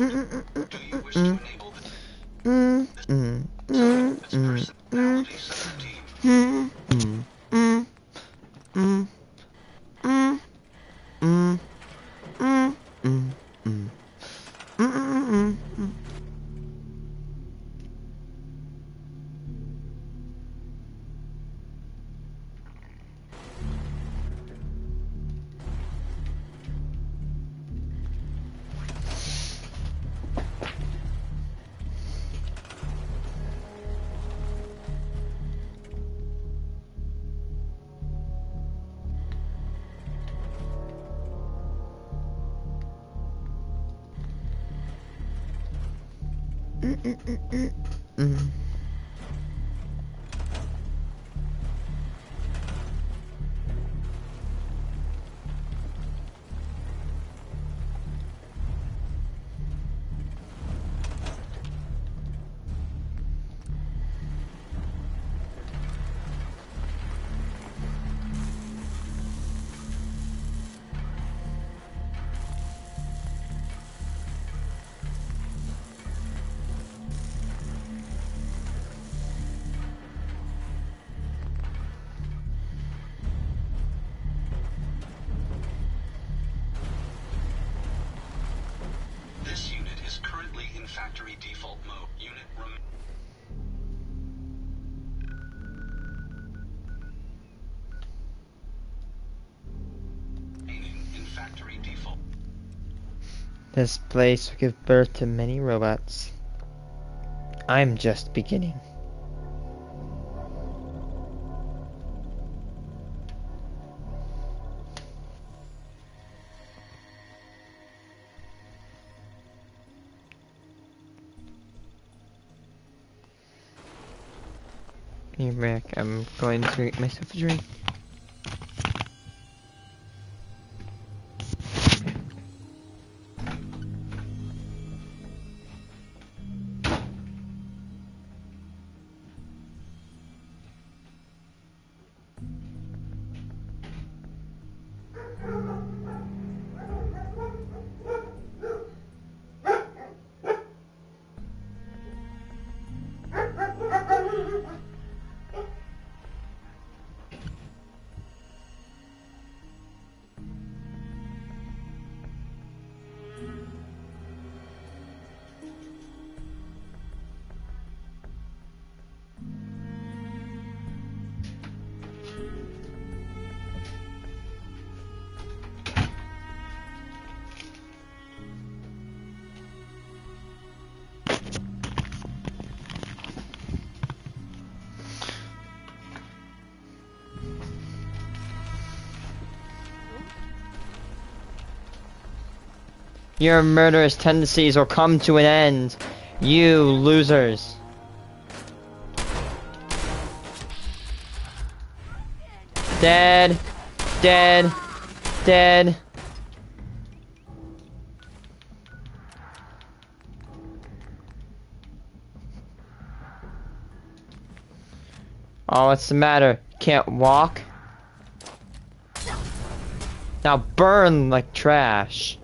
Do you wish to enable this personality 17? This unit is currently in factory default mode. Unit remaining in factory default. This place will give birth to many robots. I'm just beginning. Hey Rick, I'm going to get myself a drink. Your murderous tendencies will come to an end, you losers. Dead, dead, dead. Oh, what's the matter? Can't walk? Now burn like trash.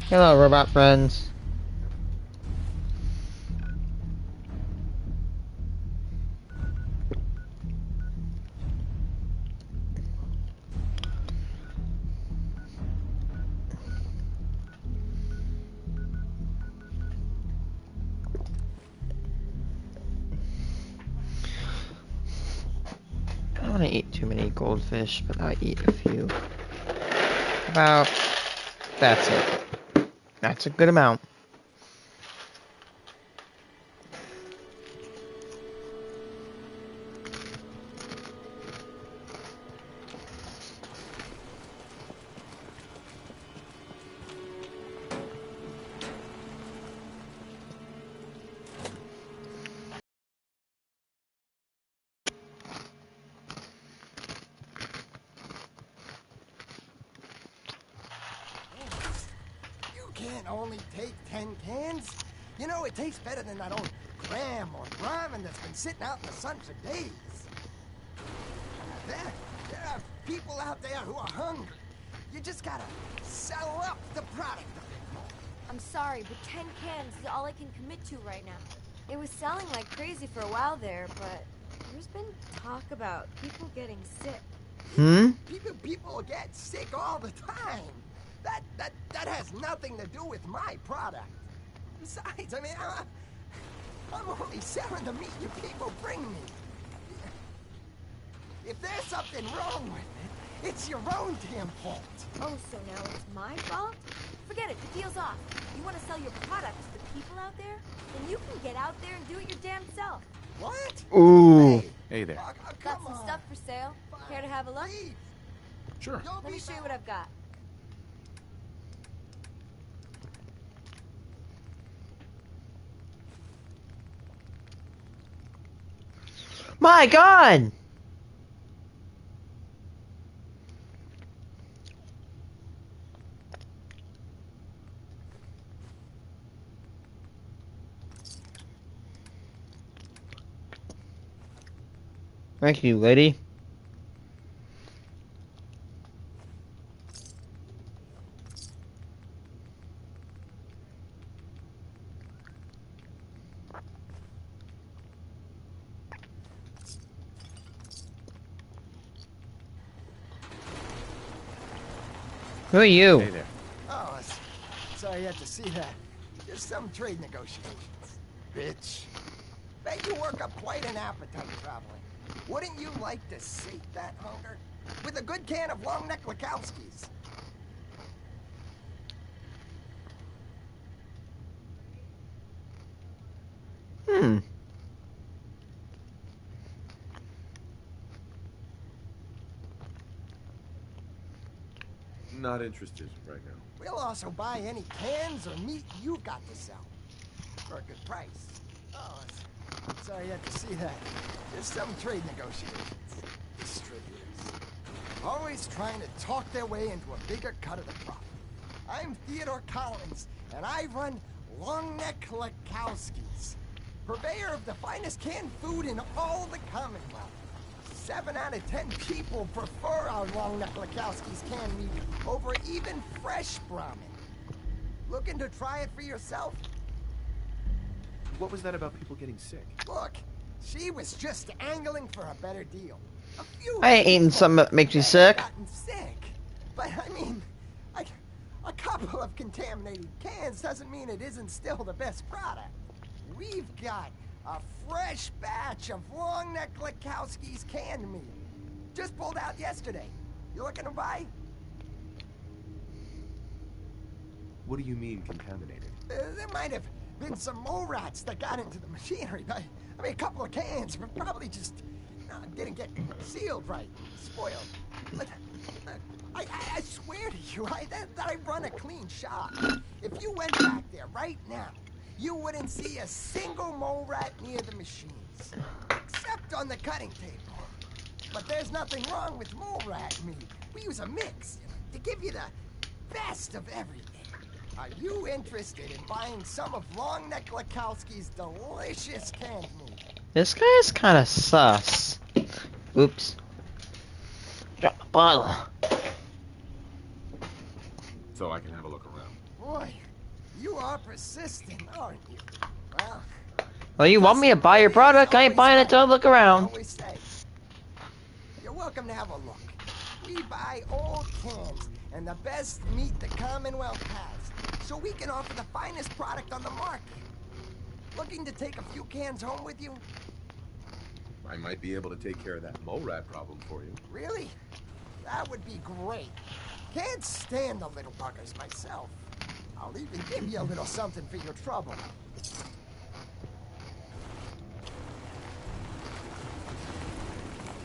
Hello, robot friends. I don't want to eat too many goldfish, but I eat a few. About... That's it. That's a good amount. Can't only take 10 cans? You know, it tastes better than that old cram or ramen that's been sitting out in the sun for days. There are people out there who are hungry. You just gotta sell up the product a bit more. I'm sorry, but 10 cans is all I can commit to right now. It was selling like crazy for a while there, but there's been talk about people getting sick. People get sick all the time. That has nothing to do with my product. Besides, I mean, I'm only selling the meat you people bring me. If there's something wrong with it, it's your own damn fault. Oh, so now it's my fault? Forget it, the deal's off. You want to sell your product to the people out there? Then you can get out there and do it your damn self. What? Ooh. Hey there. Got some stuff for sale. Care to have a look? Please. Sure. Let me show you what I've got. My God! Thank you, lady. Who are you? Hey there. Oh, sorry you had to see that. Just some trade negotiations. Bitch. Bet you work up quite an appetite traveling. Wouldn't you like to sate that hunger? With a good can of long neck Lakowski's. Not interested right now. We'll also buy any cans or meat you've got to sell. For a good price. Oh, sorry you had to see that. Just some trade negotiations. Distributors. Always trying to talk their way into a bigger cut of the profit. I'm Theodore Collins, and I run Long Neck Lakowski's. Purveyor of the finest canned food in all the Commonwealth. 7 out of 10 people prefer our Long Neck Lakowski's canned meat over even fresh ramen. Looking to try it for yourself? What was that about people getting sick? Look, she was just angling for a better deal. A few I ain't eating something that makes me sick. gotten sick. But I mean, a couple of contaminated cans doesn't mean it isn't still the best product. We've got a fresh batch of Long Neck Lakowski's canned meat. Just pulled out yesterday. You looking to buy? What do you mean contaminated? There might have been some mole rats that got into the machinery. But, I mean, a couple of cans but probably just didn't get sealed right. Spoiled. But I swear to you, that I run a clean shop. If you went back there right now, you wouldn't see a single mole rat near the machines. Except on the cutting table. But there's nothing wrong with mole rat meat. We use a mix to give you the best of everything. Are you interested in buying some of Long Neck Lakowski's delicious canned meat? This guy's kind of sus. Oops. Drop the bottle. So I can have a look around. Boy, you are persistent, aren't you? Well, you want me to buy your product? I ain't buying it till I look around. Always say. You're welcome to have a look. We buy old cans and the best meat the Commonwealth has, so we can offer the finest product on the market. Looking to take a few cans home with you? I might be able to take care of that mole rat problem for you. Really? That would be great. Can't stand the little buggers myself. I'll even give you a little something for your trouble.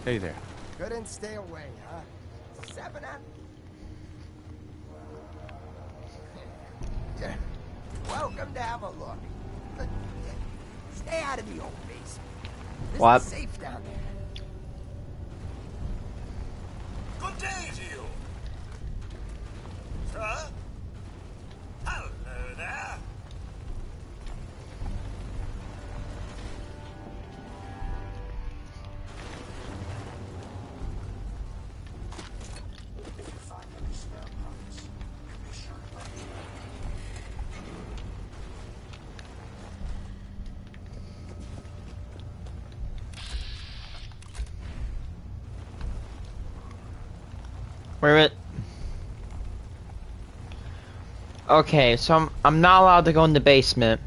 Hey there. Couldn't stay away, huh? 7 up? Yeah. Welcome to have a look. Stay out of the old basement. This What? is safe down there. Good day to you. Sir? Hello there. Wait a minute. Okay, so I'm not allowed to go in the basement.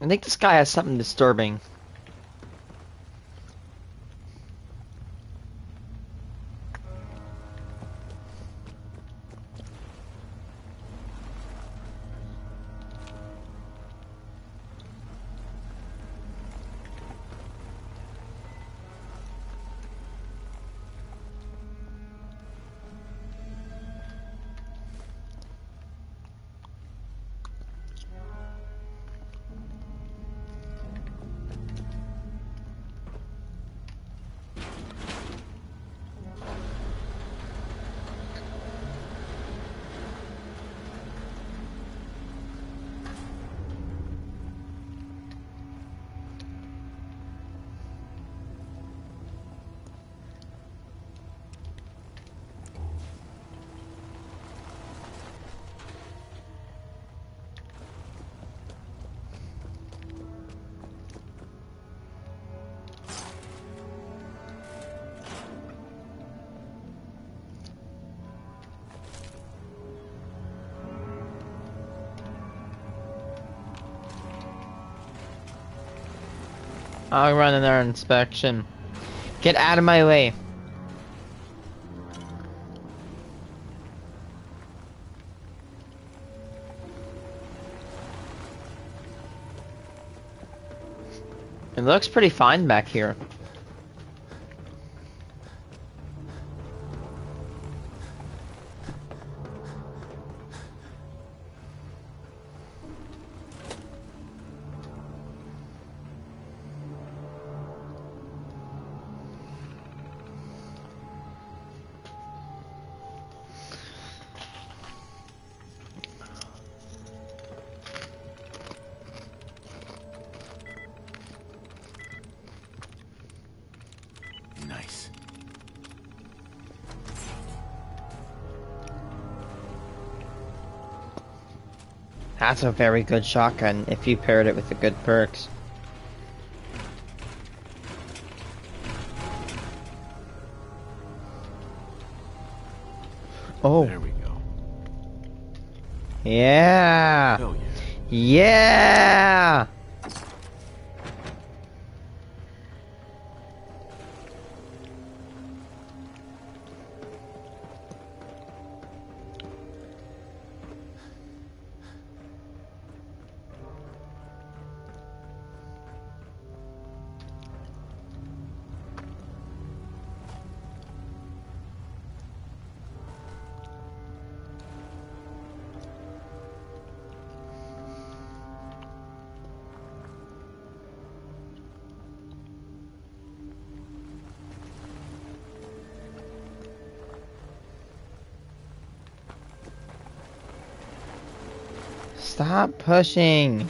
I think this guy has something disturbing. I'll run another inspection. Get out of my way. It looks pretty fine back here. Nice. That's a very good shotgun if you paired it with the good perks. Oh. There we go. Yeah. Hell yeah. Yeah. Stop pushing.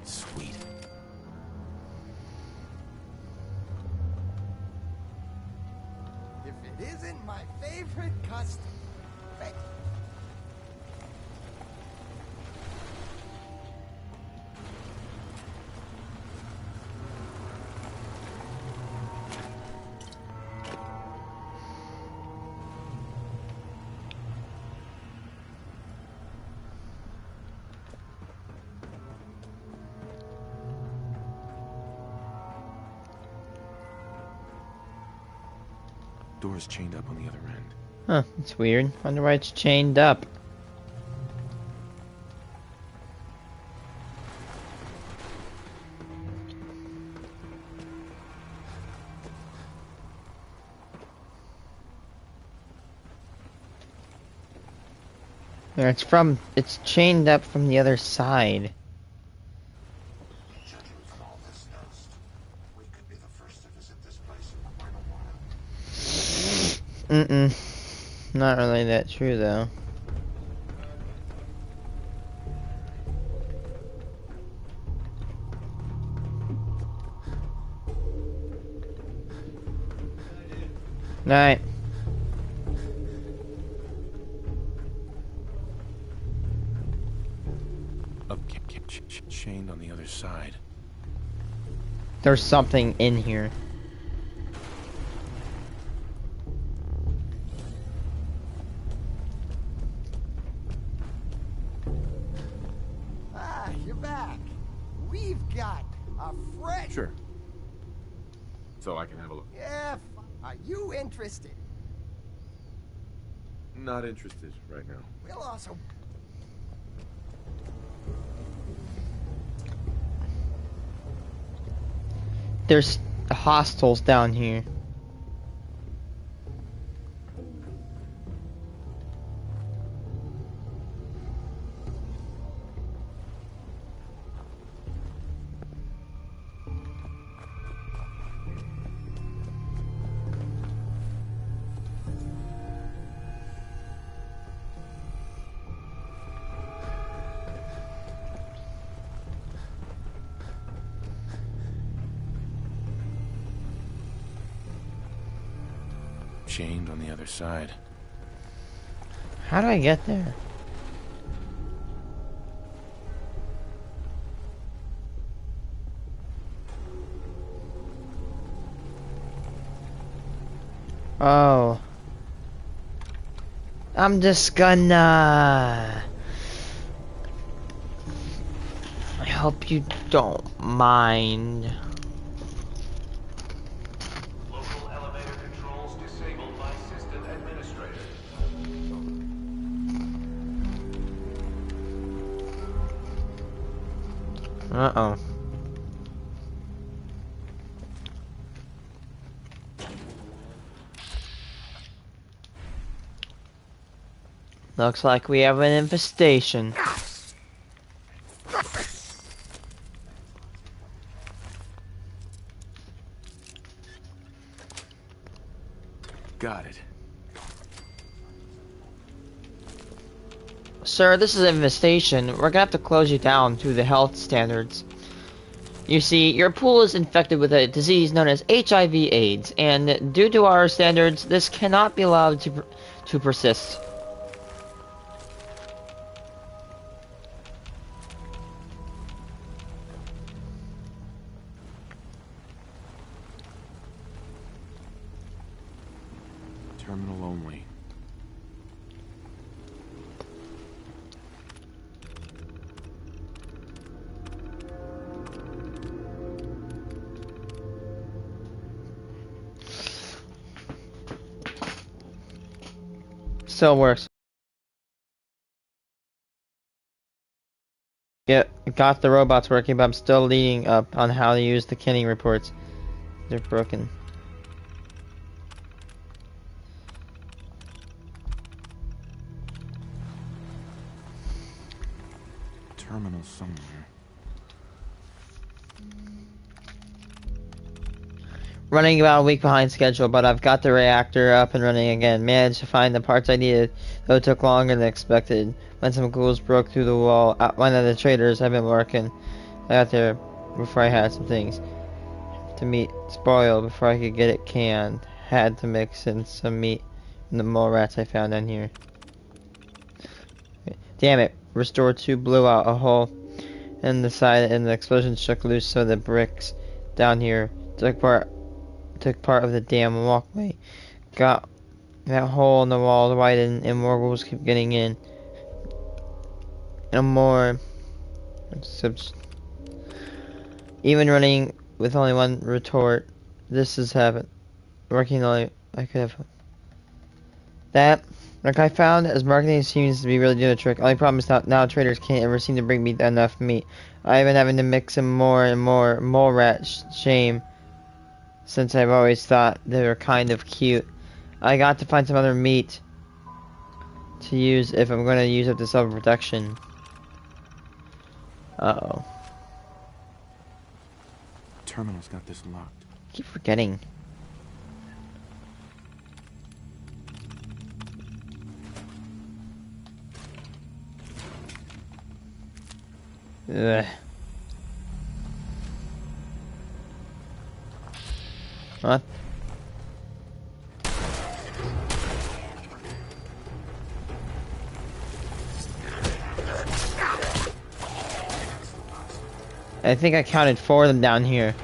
Sweet. If it isn't my favorite custom. Door's chained up on the other end. Huh, it's weird. Wonder why it's chained up. There, it's chained up from the other side. Not really that true though. Night. Chained on the other side. There's something in here. Ah, you're back. We've got a fresh... Sure. So I can have a look. Yeah, are you interested? Not interested right now. We'll also... There's hostiles down here. Chained on the other side. How do I get there? Oh. I'm just gonna... I hope you don't mind. Uh-oh. Looks like we have an infestation. Got it. Sir, this is an infestation. We're gonna have to close you down to the health standards. You see, your pool is infected with a disease known as HIV/AIDS, and due to our standards, this cannot be allowed to persist. Terminal only. Still works. Yeah, got the robots working, but I'm still leading up on how to use the killing reports. They're broken. Terminal somewhere. Running about a week behind schedule, but I've got the reactor up and running again. Managed to find the parts I needed, though it took longer than expected. When some ghouls broke through the wall, one of the traders had been working. I got there before I had some things to meat spoiled before I could get it canned. Had to mix in some meat from the mole rats I found down here. Damn it! Restore 2 blew out a hole in the side, and the explosion shook loose some of the bricks down here. Took part of the damn walkway. Got that hole in the wall widened, and more ghouls keep getting in. And more. Even running with only 1 retort. This is heaven. Working only I could have. That, like I found, as marketing seems to be really doing the trick. Only problem is now traders can't ever seem to bring me enough meat. I've been having to mix in more and more mole rat shame. Since I've always thought they were kind of cute. I got to find some other meat to use if I'm going to use up the self-protection. Uh-oh. Terminal's got this locked. I keep forgetting. Ugh. What? I think I counted 4 of them down here.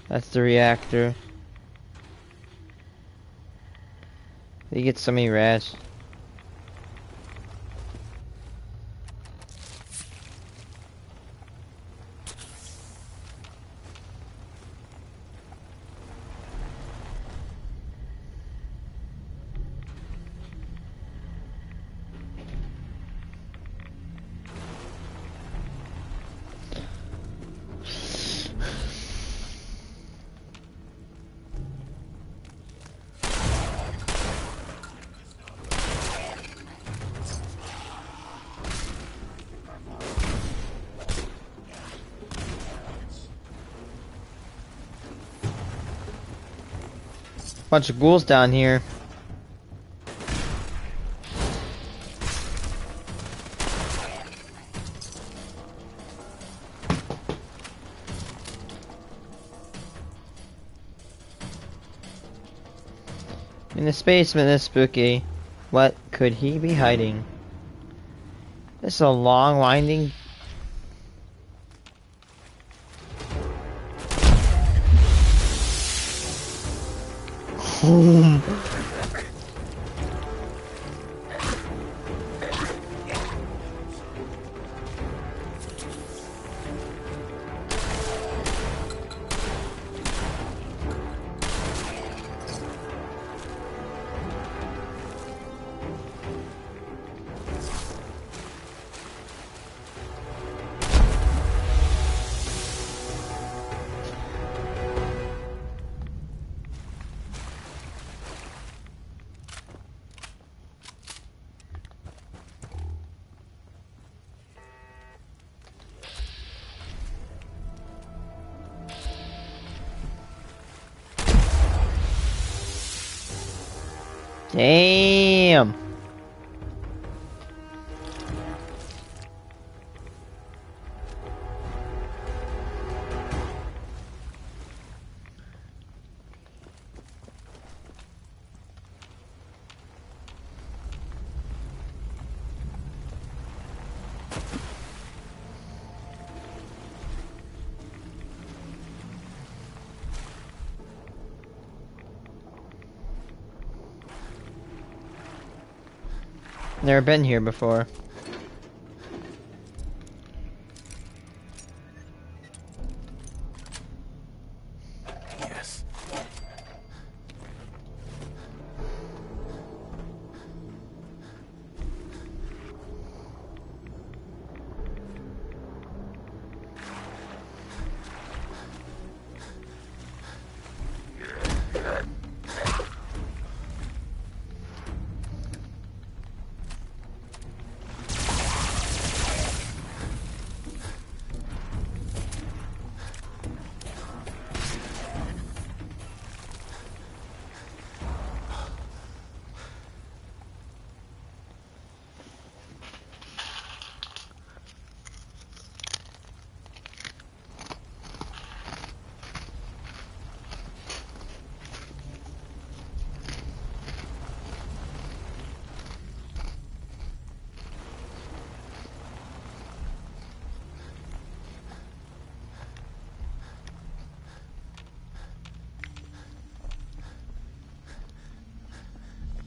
That's the reactor. You get so many rats. Bunch of ghouls down here. In this basement is spooky. What could he be hiding? This is a long, winding. Damn. Never been here before.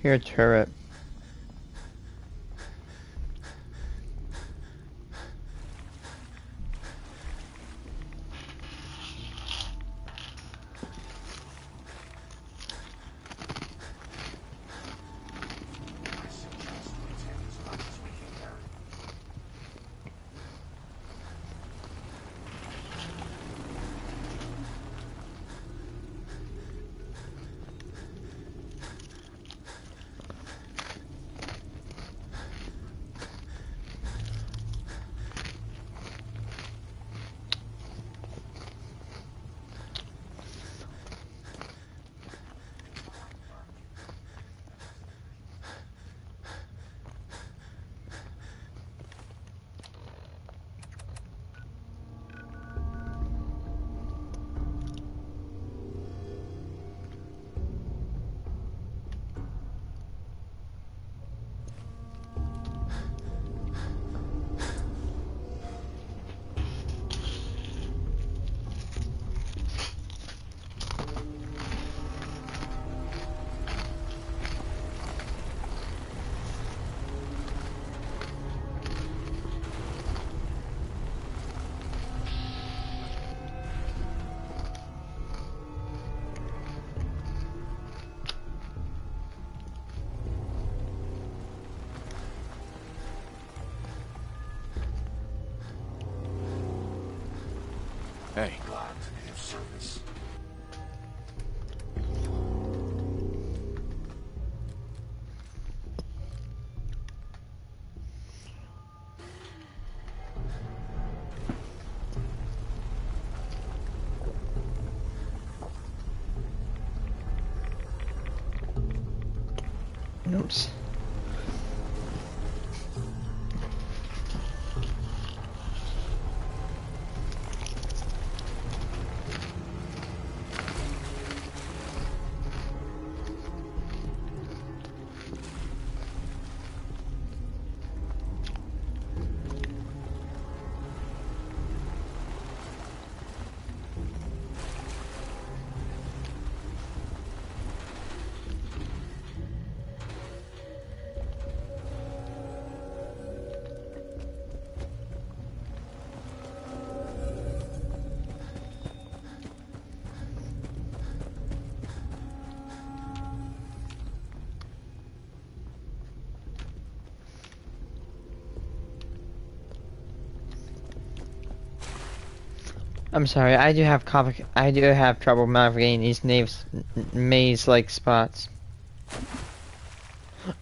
Here, turret. Hey. Glad to be of service. Oops. I'm sorry, I do have trouble navigating these maze-like spots.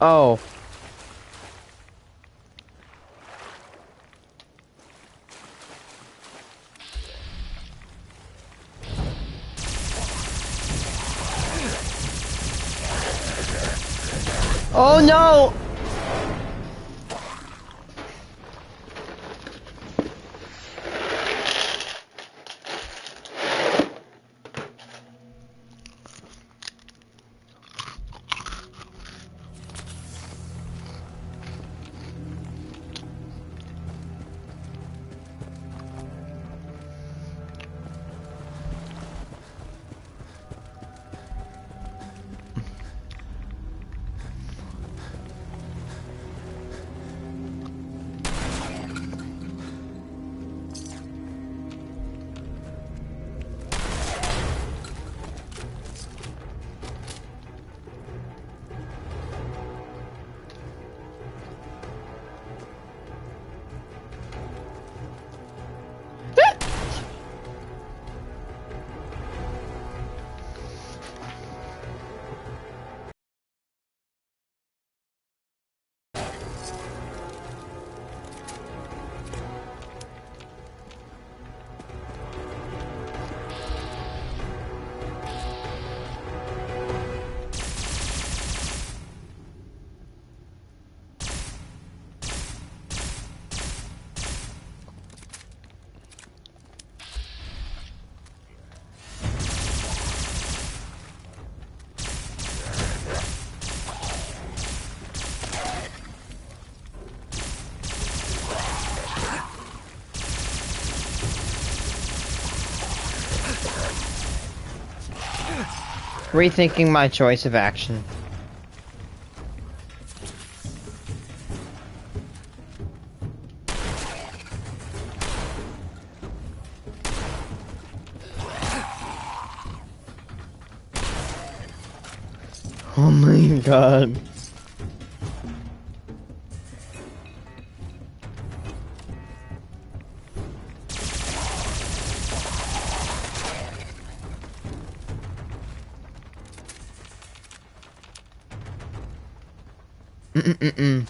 Oh. Oh no! Rethinking my choice of action. Oh my god. Mm-mm-mm-mm.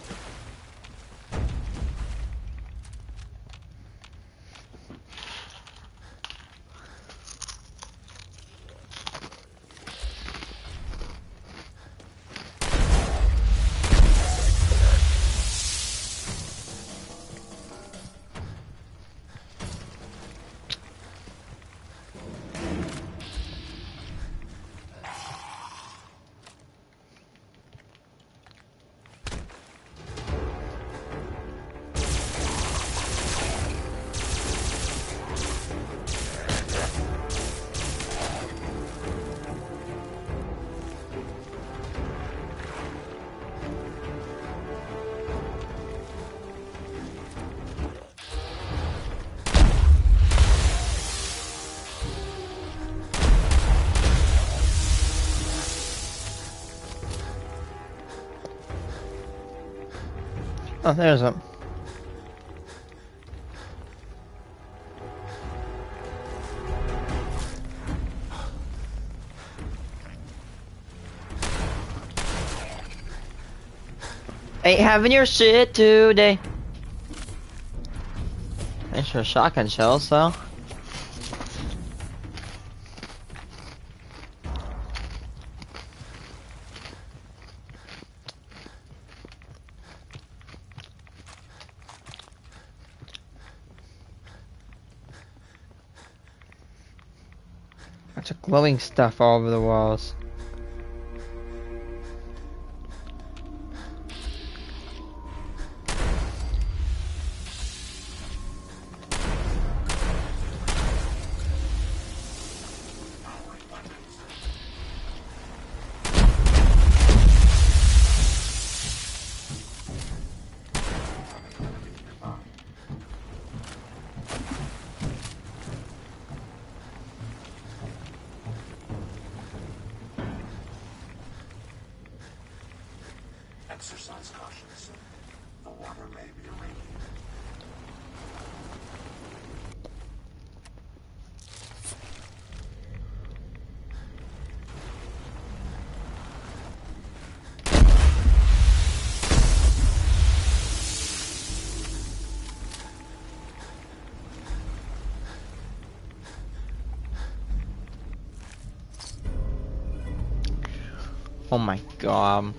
Oh, there's a. Ain't having your shit today. Thanks for shotgun shells, though. Bunch of glowing stuff all over the walls. Exercise caution, sir. The water may be irradiated. Oh my god.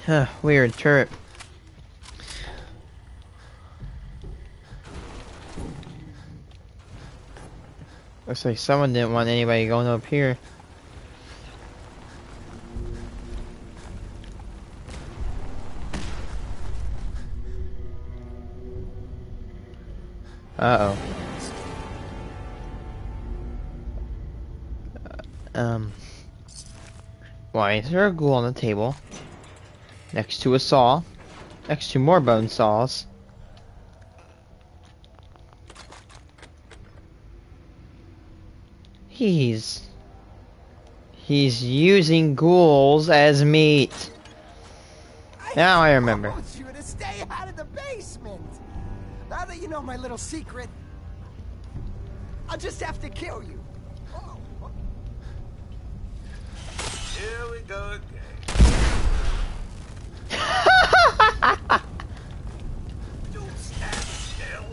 Huh, weird turret. Looks like someone didn't want anybody going up here. Uh-oh. Why is there a ghoul on the table? Next to a saw. Next to more bone saws. He's using ghouls as meat. Now I remember. I told you to stay out of the basement. Now that you know my little secret. I'll just have to kill you. Oh. Here we go again. Don't stand still.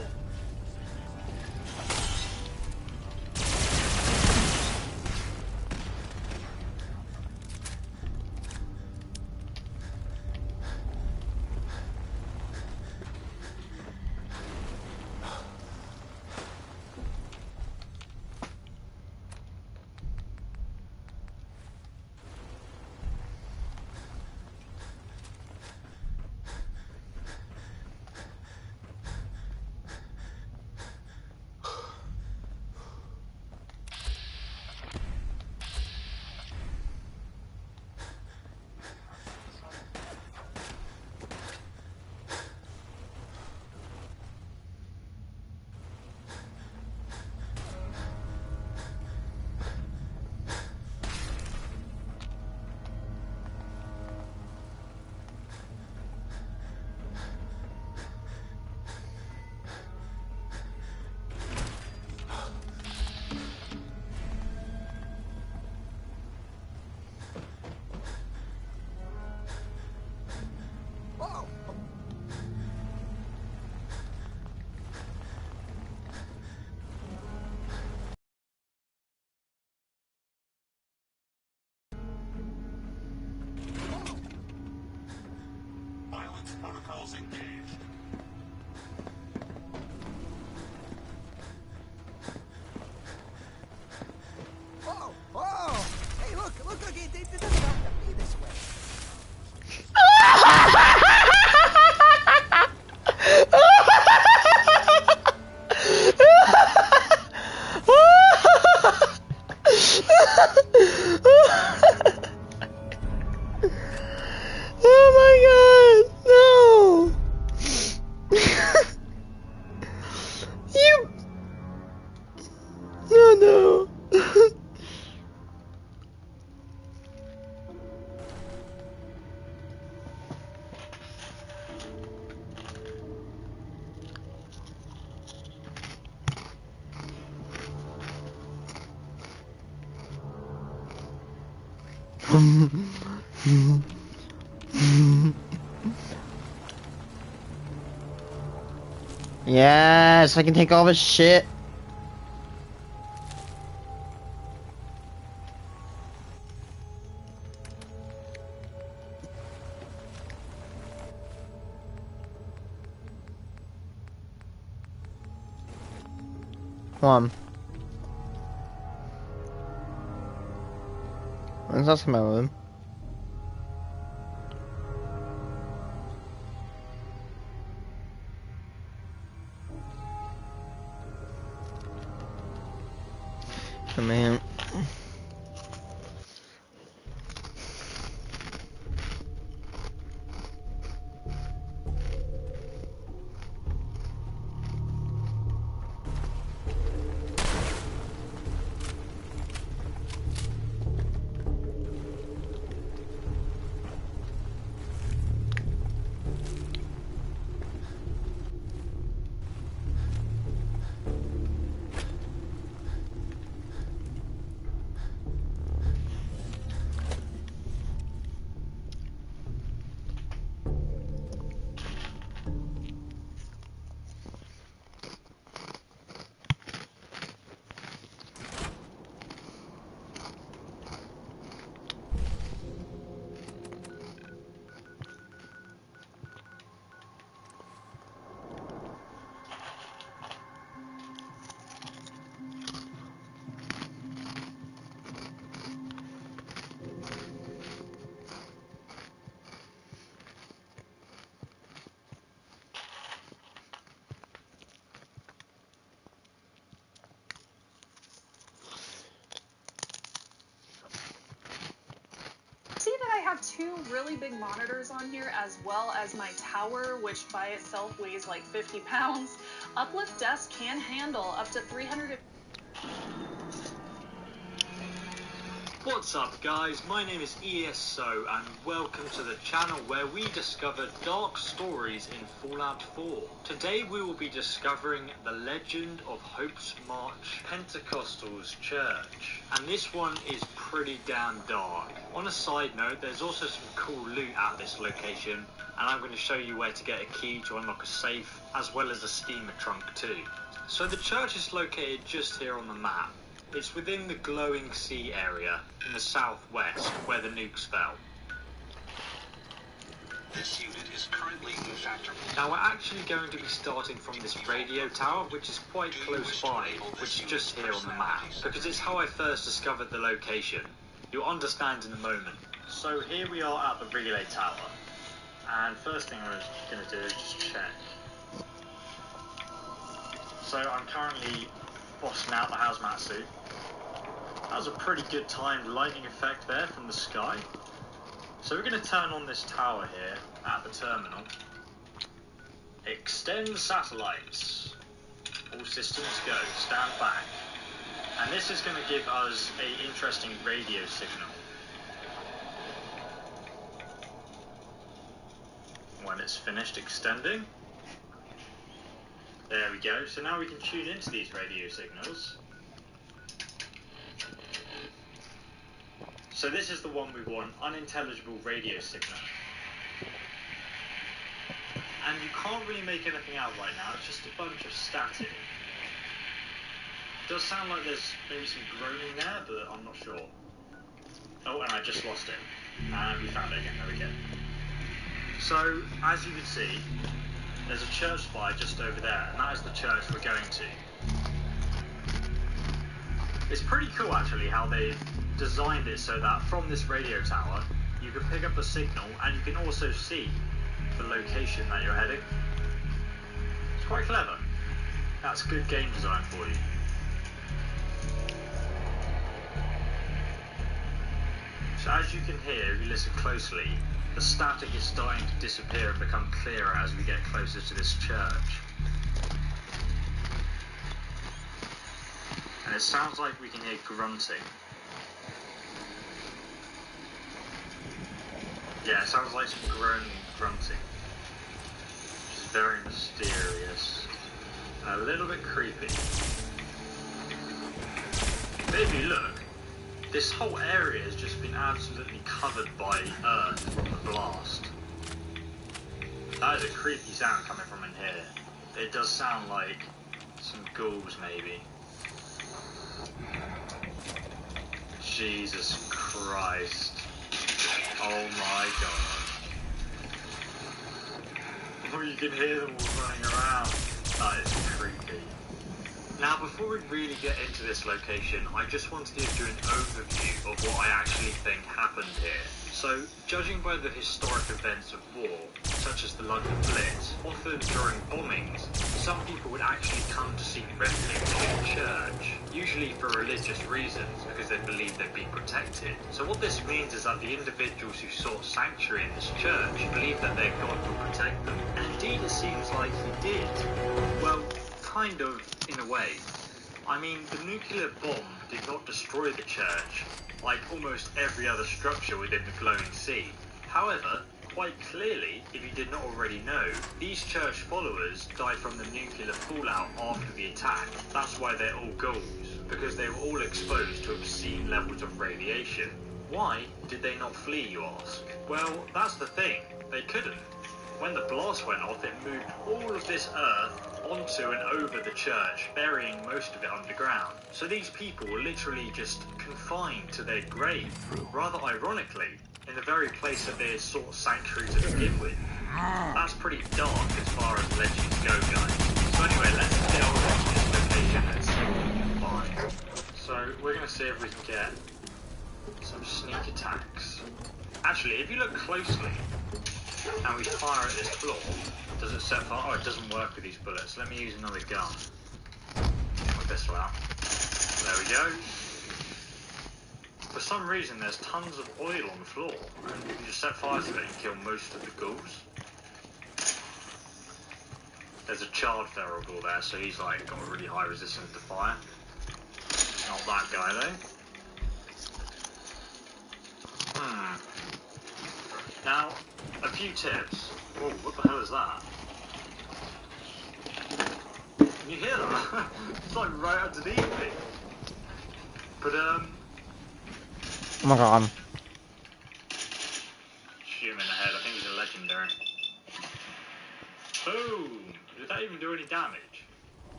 Violence protocols engaged. Oh! Hey, look, it doesn't have to be this way. Oh my god, no! You... Oh no. Yes, I can take all this shit. Come on. When's that my room? Oh, man. See that I have two really big monitors on here, as well as my tower, which by itself weighs like 50 pounds. Uplift desk can handle up to 300. Well, What's up guys, my name is ESO and welcome to the channel where we discover dark stories in Fallout 4. Today we will be discovering the legend of Hope's March Pentecostals Church. And this one is pretty damn dark. On a side note, there's also some cool loot at this location, and I'm going to show you where to get a key to unlock a safe, as well as a steamer trunk too. So the church is located just here on the map. It's within the glowing sea area in the southwest where the nukes fell. This unit is currently infactorable. Now we're actually going to be starting from this radio tower, which is quite close by, which is just here on the map, because it's how I first discovered the location. You'll understand in a moment. So here we are at the relay tower, and first thing I'm going to do is just check. So I'm currently bossing out the hazmat suit. That was a pretty good timed lightning effect there from the sky. So we're going to turn on this tower here at the terminal. Extend satellites. All systems go. Stand back. And this is going to give us an interesting radio signal. When it's finished extending. There we go. So now we can tune into these radio signals. So this is the one we want, unintelligible radio signal. And you can't really make anything out right now, it's just a bunch of static. It does sound like there's maybe some groaning there, but I'm not sure. Oh, and I just lost it. And we found it again, there we go. So, as you can see, there's a church spire just over there, and that is the church we're going to. It's pretty cool actually how they've designed it so that from this radio tower you can pick up the signal and you can also see the location that you're heading. It's quite clever. That's good game design for you. So as you can hear, if you listen closely, the static is starting to disappear and become clearer as we get closer to this church. And it sounds like we can hear grunting. Yeah, it sounds like some groaning and grunting. Which is very mysterious. And a little bit creepy. But if you look, this whole area has just been absolutely covered by earth from the blast. That is a creepy sound coming from in here. It does sound like some ghouls maybe. Jesus Christ. Oh my god. Oh, you can hear them all running around. That is creepy. Now, before we really get into this location, I just want to give you an overview of what I actually think happened here. So, judging by the historic events of war, such as the London Blitz, often during bombings, some people would actually come to seek refuge in church, usually for religious reasons, because they believed they'd be protected. So what this means is that the individuals who sought sanctuary in this church believed that their God would protect them. And indeed it seems like he did. Well, kind of, in a way. I mean, the nuclear bomb did not destroy the church, like almost every other structure within the glowing sea. However, quite clearly, if you did not already know, these church followers died from the nuclear fallout after the attack. That's why they're all ghouls, because they were all exposed to obscene levels of radiation. Why did they not flee, you ask? Well, that's the thing, they couldn't. When the blast went off, it moved all of this earth onto and over the church, burying most of it underground. So these people were literally just confined to their grave, rather ironically, in the very place that they had sought sanctuary to begin with. That's pretty dark as far as legends go, guys. So anyway, let's get over to this location and see what we can find. So we're going to see if we can get some sneak attacks. Actually, if you look closely, and we fire at this floor, does it set fire? Oh, it doesn't work with these bullets. Let me use another gun. Get my pistol out. There we go. For some reason, there's tons of oil on the floor, and you can just set fire to it and kill most of the ghouls. There's a charred feral ghoul there, so he's like got a really high resistance to fire. Not that guy though. Now, a few tips. Whoa, what the hell is that? Can you hear that? It's like right underneath me. But Oh my god. shoot him in the head. I think he's a legendary. Boom! Did that even do any damage?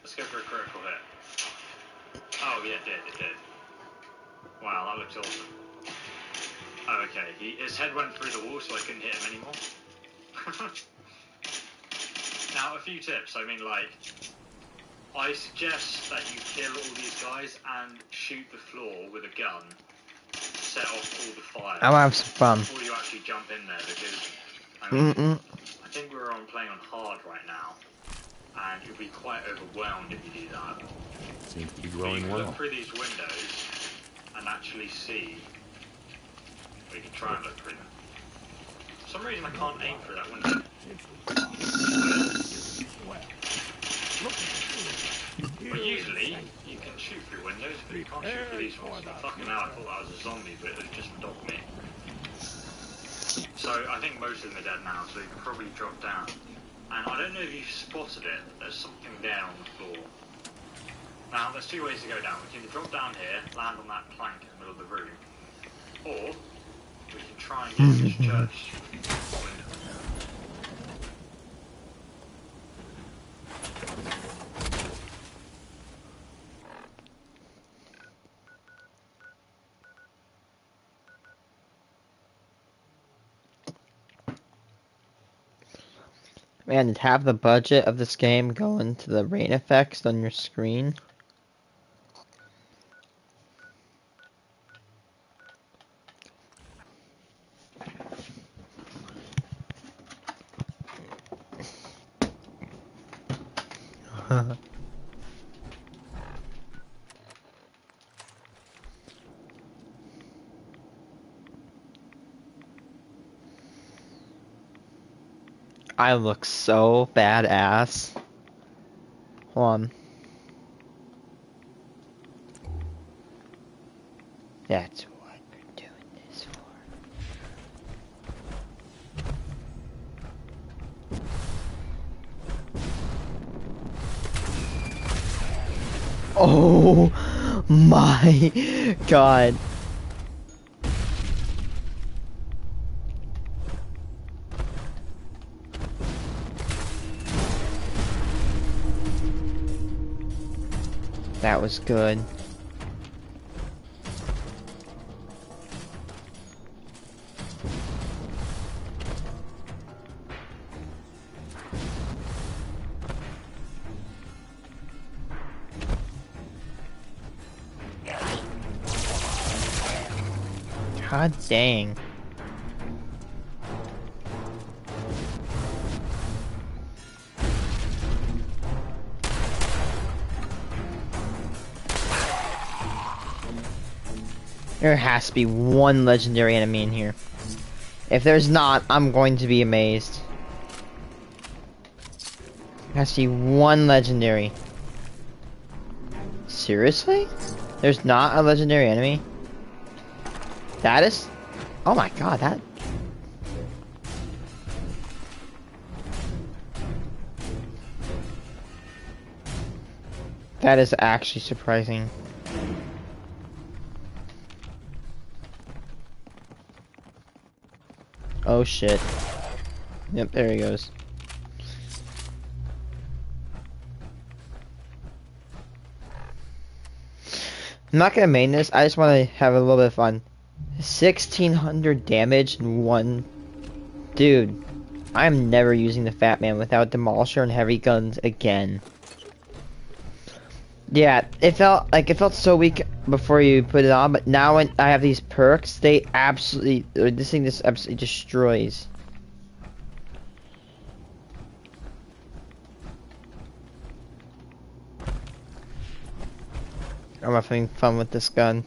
Let's go for a critical hit. Oh yeah, it did. Wow, that looks awesome. Oh, okay, his head went through the wall, so I couldn't hit him anymore. Now, a few tips. I mean, like, I suggest that you kill all these guys and shoot the floor with a gun, set off all the fire. I'll have some fun. Before you actually jump in there, because I mean, I think we're playing on hard right now, and you'll be quite overwhelmed if you do that. Seems to be growing you can well. look through these windows and actually see. We can try and look through them. For some reason I can't aim through that window. But usually you can shoot through windows, but you can't shoot through these ones. Fucking hell, I thought that was a zombie, but it was just a dog meat. So I think most of them are dead now, so you can probably drop down. And I don't know if you've spotted it, there's something there on the floor. Now there's two ways to go down. We can either drop down here, land on that plank in the middle of the room, or we can try and get this church window. Man, to have the budget of this game go into the rain effects on your screen. I look so badass. Hold on. That's what we're doing this for. Oh my god. That was good. God dang. There has to be one legendary enemy in here. If there's not, I'm going to be amazed. There has to be one legendary. Seriously? There's not a legendary enemy? That is... Oh my god, that... That is actually surprising. Oh shit. Yep, there he goes. I'm not gonna main this, I just wanna have a little bit of fun. 1600 damage in one... Dude, I'm never using the Fat Man without Demolisher and Heavy Guns again. Yeah, it felt so weak before you put it on, but now when I have these perks, they absolutely, this thing just absolutely destroys. I'm having fun with this gun.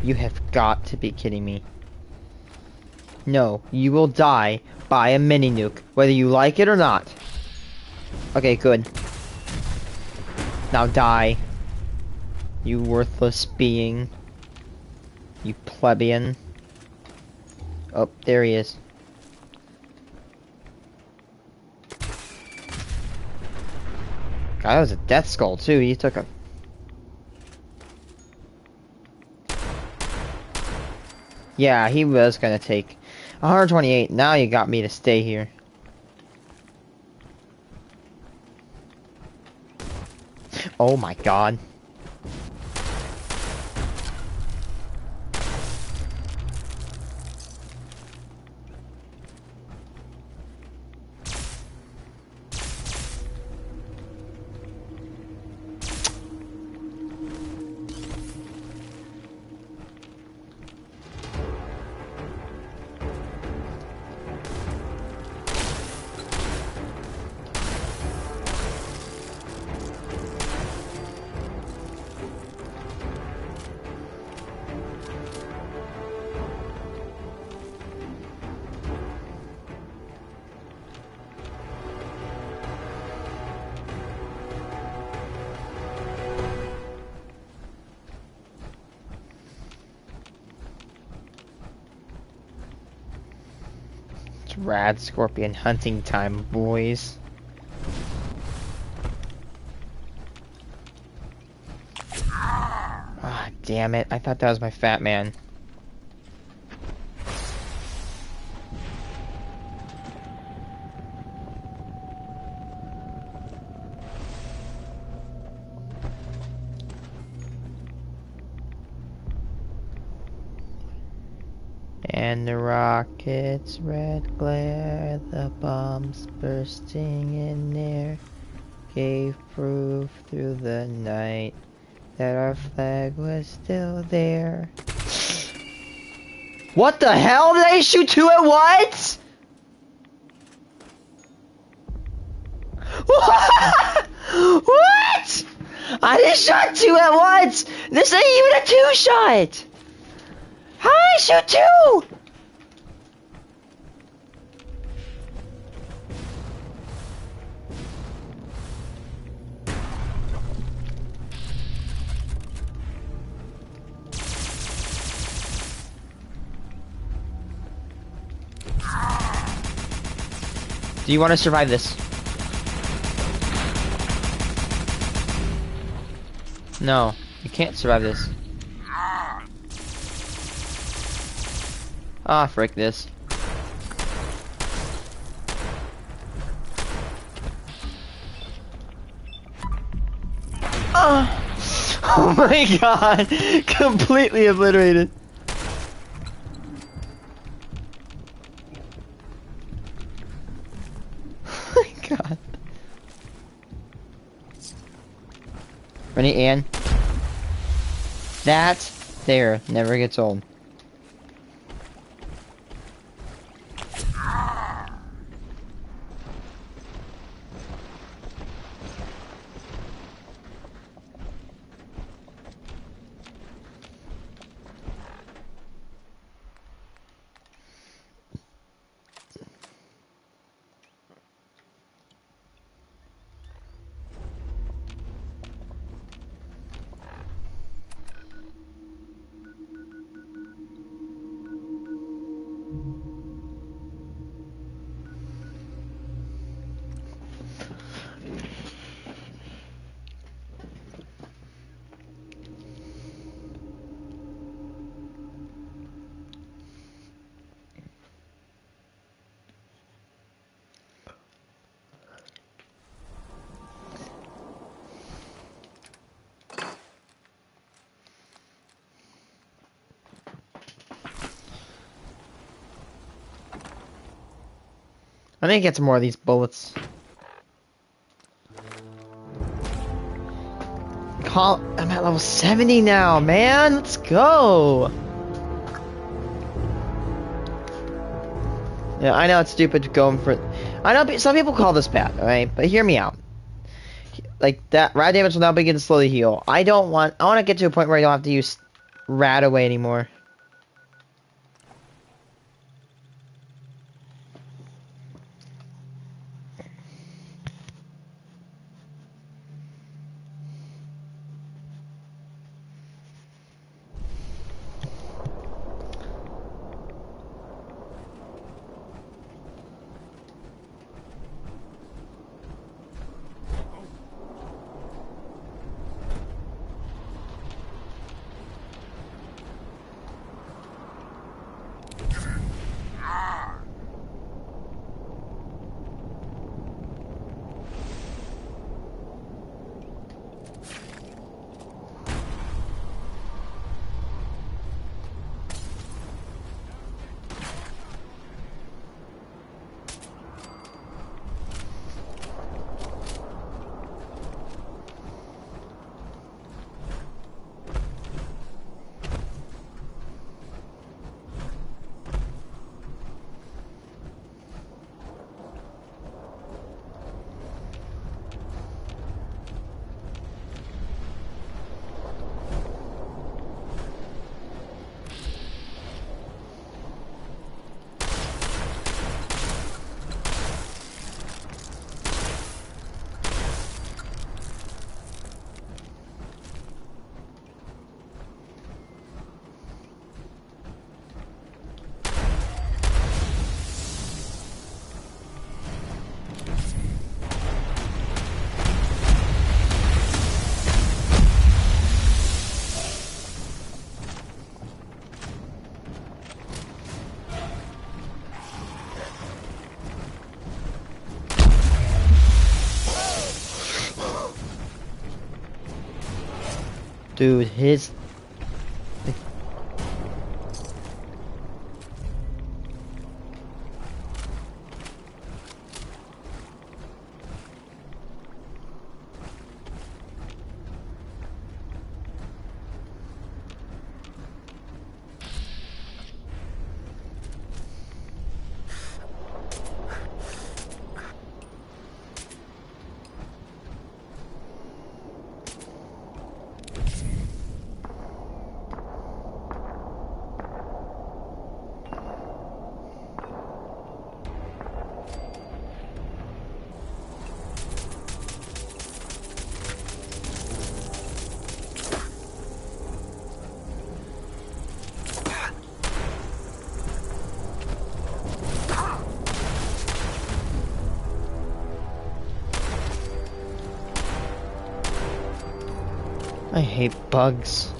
You have got to be kidding me. No, you will die by a mini nuke, whether you like it or not. Okay, good. Now die. You worthless being. You plebeian. Oh, there he is. God, that was a death skull too. He took a... Yeah, he was gonna take 128. Now you got me to stay here. Oh my god. Rad scorpion hunting time, boys. Ah, damn it. I thought that was my fat man. And the rocket's red glare, the bombs bursting in air, gave proof through the night that our flag was still there. What the hell? Did I shoot two at once? What? I just shot two at once! This ain't even a two-shot! How did I shoot two? Do you want to survive this? No, you can't survive this. Ah, frick this. Oh my god! Completely obliterated. Oh my god. Ready, Ann? That there never gets old. I need to get some more of these bullets. I'm at level 70 now, man. Let's go. Yeah, I know it's stupid going for. I know some people call this bad, alright? But hear me out. Like that, rad damage will now begin to slowly heal. I want to get to a point where I don't have to use rad away anymore. Dude, his... I hate bugs.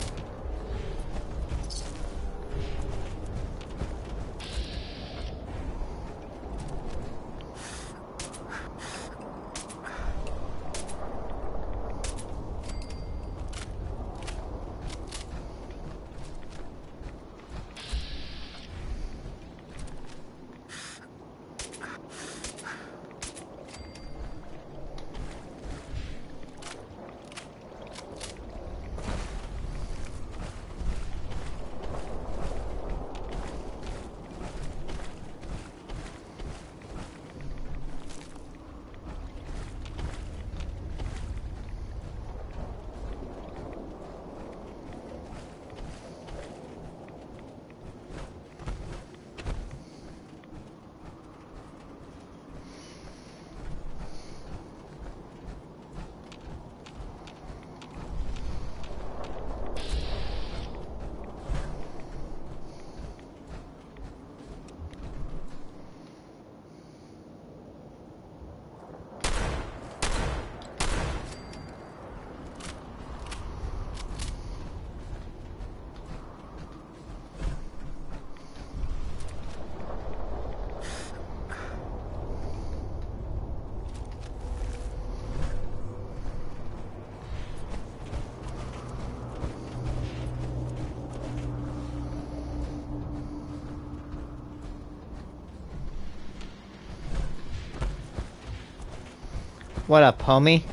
What up, homie?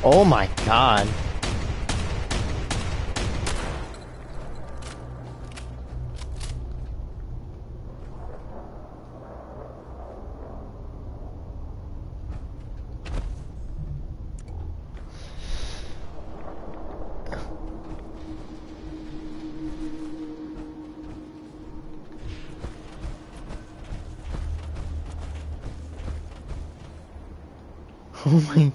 Oh my god. Oh my...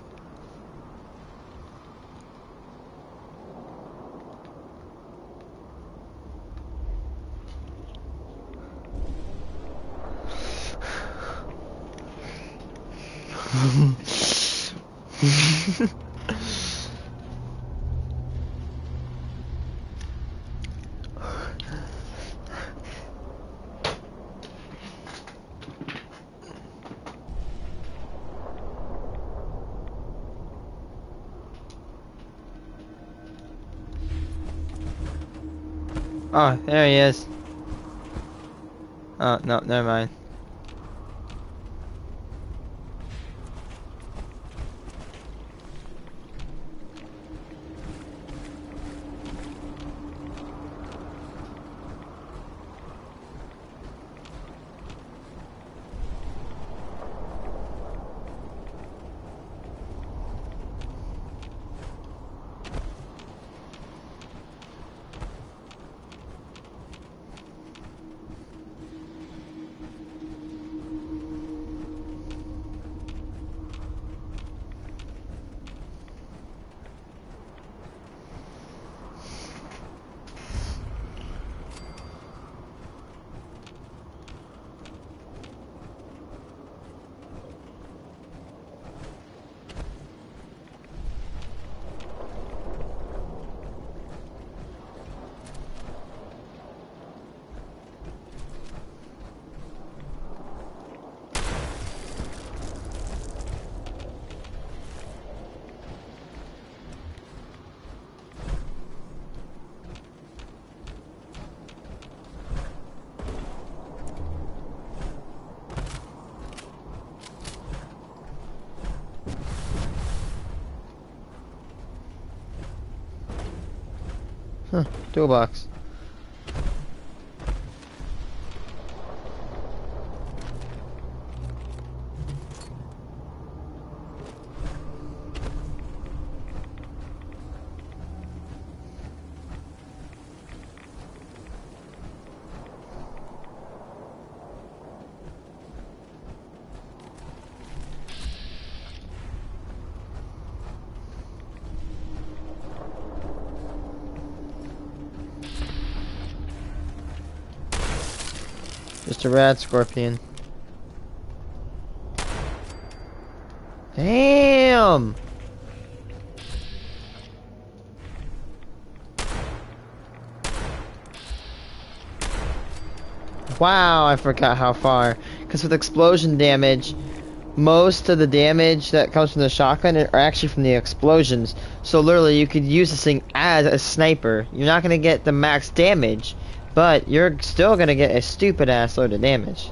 Oh, there he is. Oh, no, never mind. Huh, toolbox. Just a rat scorpion. Damn! Wow, I forgot how far. Because with explosion damage, most of the damage that comes from the shotgun are actually from the explosions. So literally, you could use this thing as a sniper. You're not going to get the max damage, but you're still going to get a stupid ass load of damage.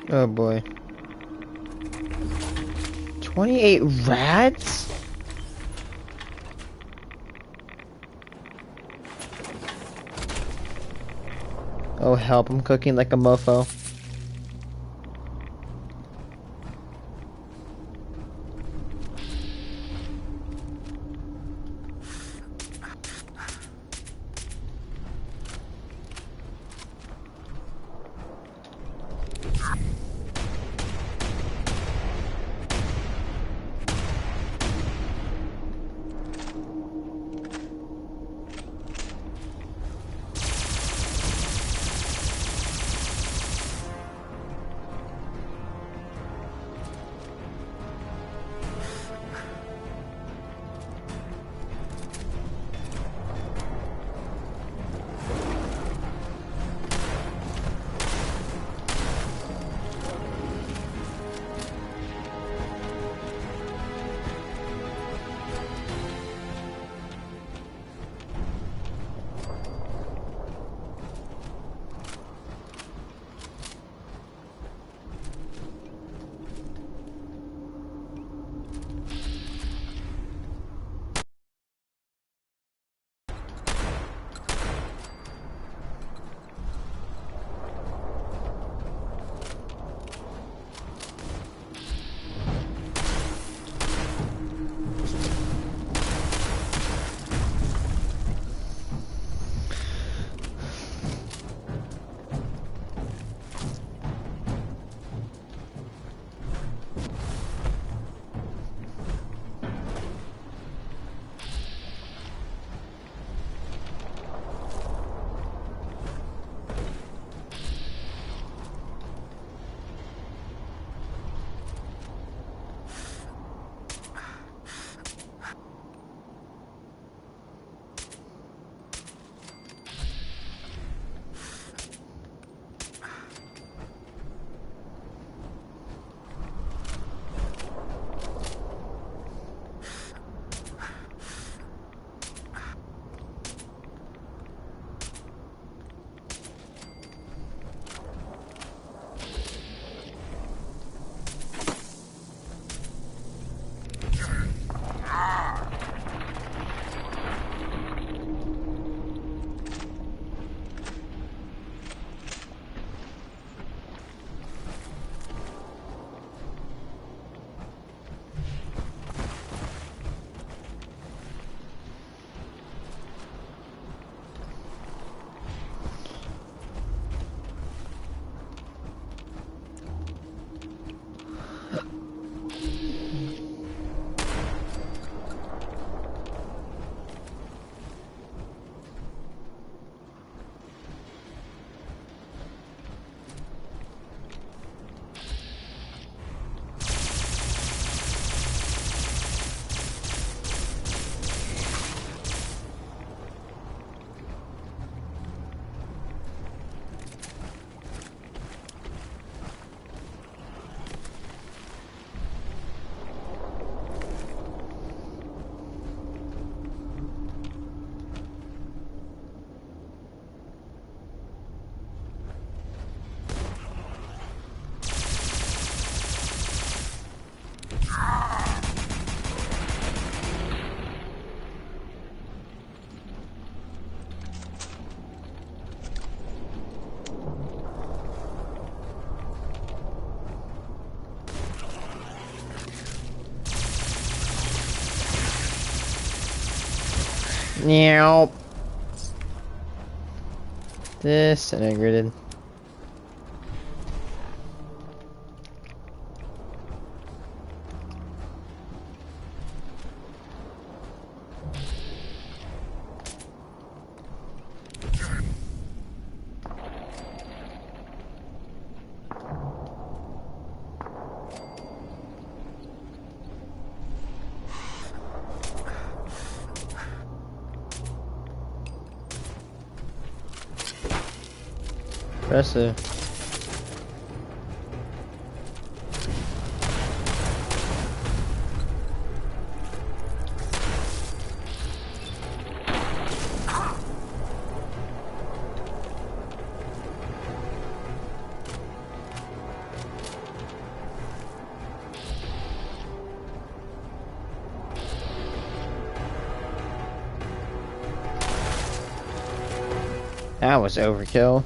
Oh boy. 28 rats? Oh help, I'm cooking like a mofo. Meow. Disintegrated. Impressive. That was overkill.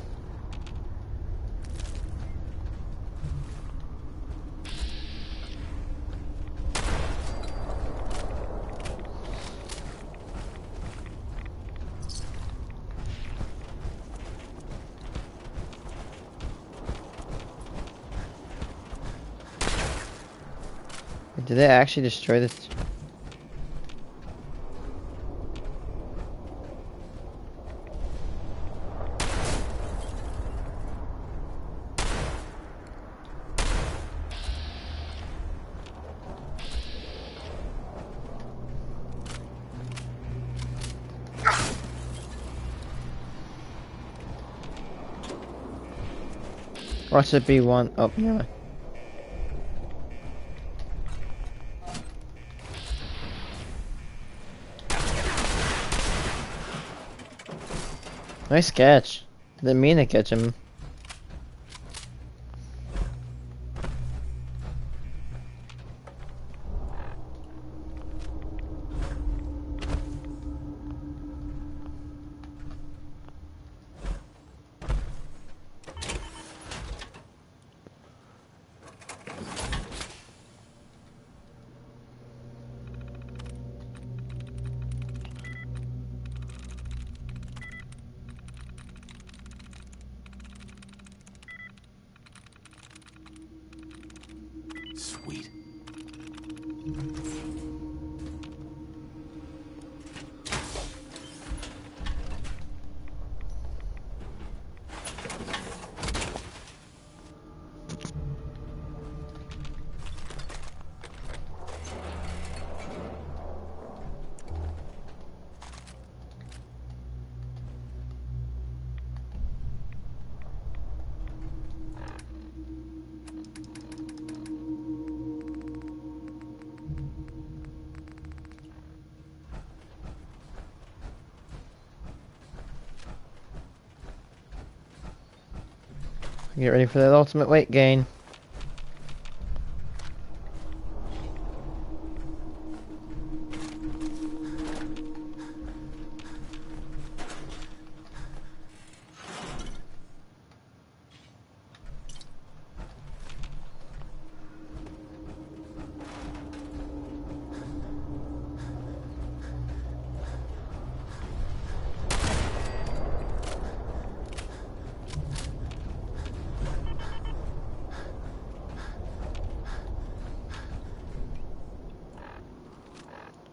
Did they actually destroy this? Watch it be one. Oh, yeah. Nice catch. Didn't mean to catch him. Sweet. Get ready for that ultimate weight gain.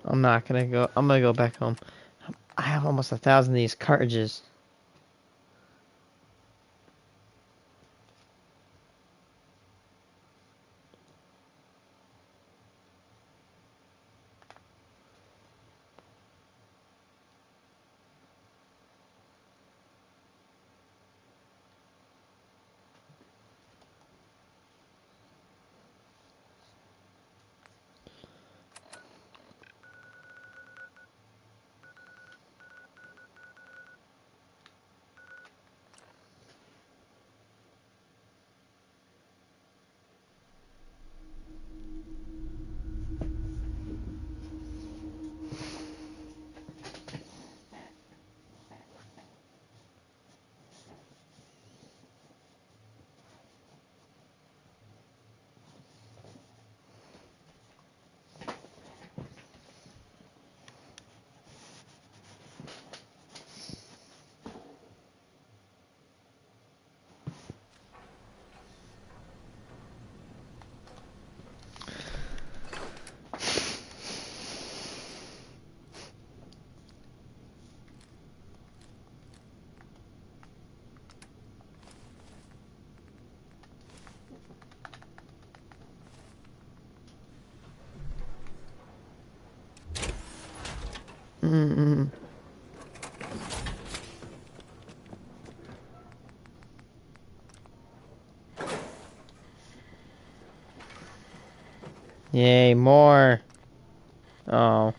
I'm not gonna go. I'm gonna go back home. I have almost 1,000 of these cartridges. Mm-mm. Yay, more. Oh.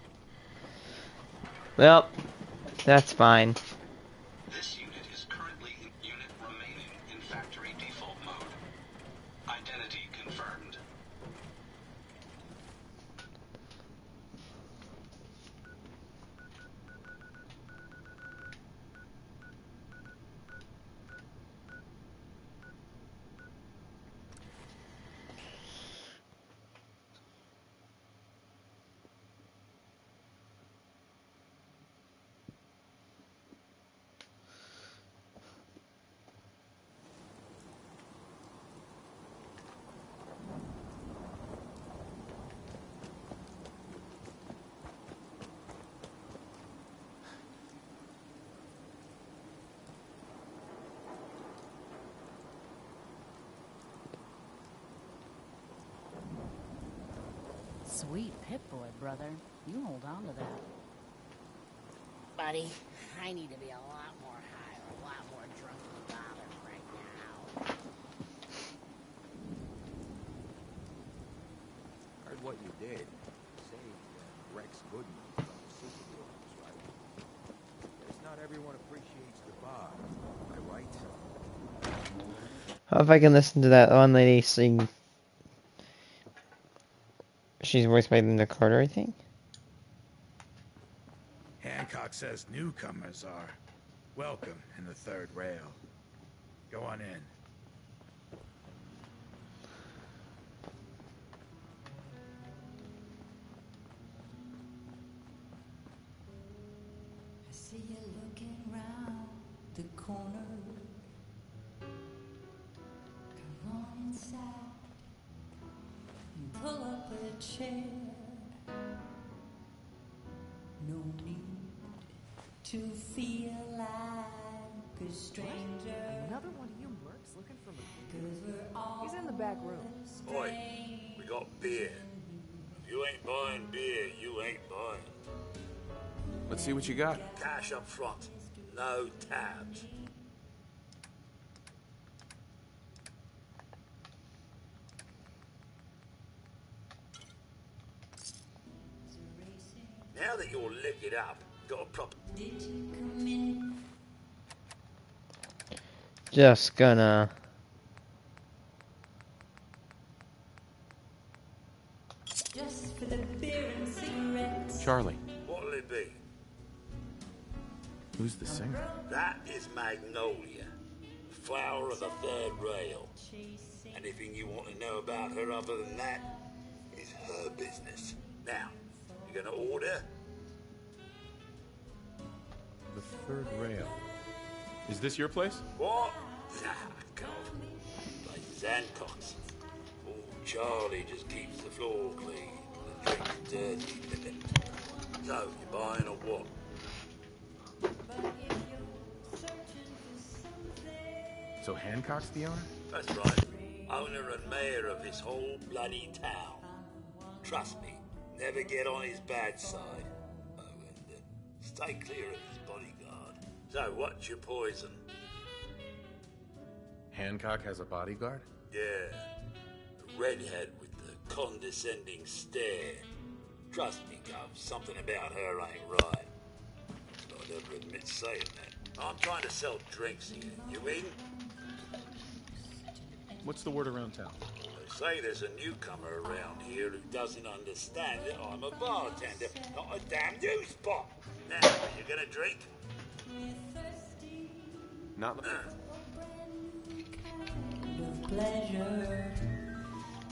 Well, that's fine. This unit is currently unit remaining in factory default mode. Identity confirmed. Sweet Pip-Boy, brother. You hold on to that. Buddy, I need to be a lot more high or a lot more drunk to bother right now. Heard what you did. Saved Rex Goodman from the superheroes, right? Guess not everyone appreciates the bar. Am I right? How if I can listen to that one lady sing? She's voiced by Linda Carter, I think. Hancock says newcomers are welcome in the third rail. Go on in. I see you looking round the corner. Come on inside and pull up a chair. No need to feel like a stranger. Another one of you mercs looking for McGee? He's in the back room. Oi, we got beer. If you ain't buying beer, you ain't buying. Let's see what you got. Cash up front. No tabs. Now that you're liquored up, got a proper... Just gonna... Just for the beer and cigarettes. Charlie. What'll it be? Who's the singer? That is Magnolia, flower of the third rail. Anything you want to know about her other than that is her business. Now, you gonna order? The third rail. Is this your place? What? Ah, God. Places Hancock's. Oh, Charlie just keeps the floor clean, the drinks dirty. So, you buying or what? So Hancock's the owner? That's right. Owner and mayor of this whole bloody town. Trust me, never get on his bad side. Oh, and stay clear of his bodyguard. So, what's your poison? Hancock has a bodyguard? Yeah. The redhead with the condescending stare. Trust me, Gov, something about her ain't right. I'd never admit saying that. I'm trying to sell drinks here. You in? What's the word around town? They say there's a newcomer around here who doesn't understand that I'm a bartender, not a damn news pot. Now, you gonna drink? Not Pleasure.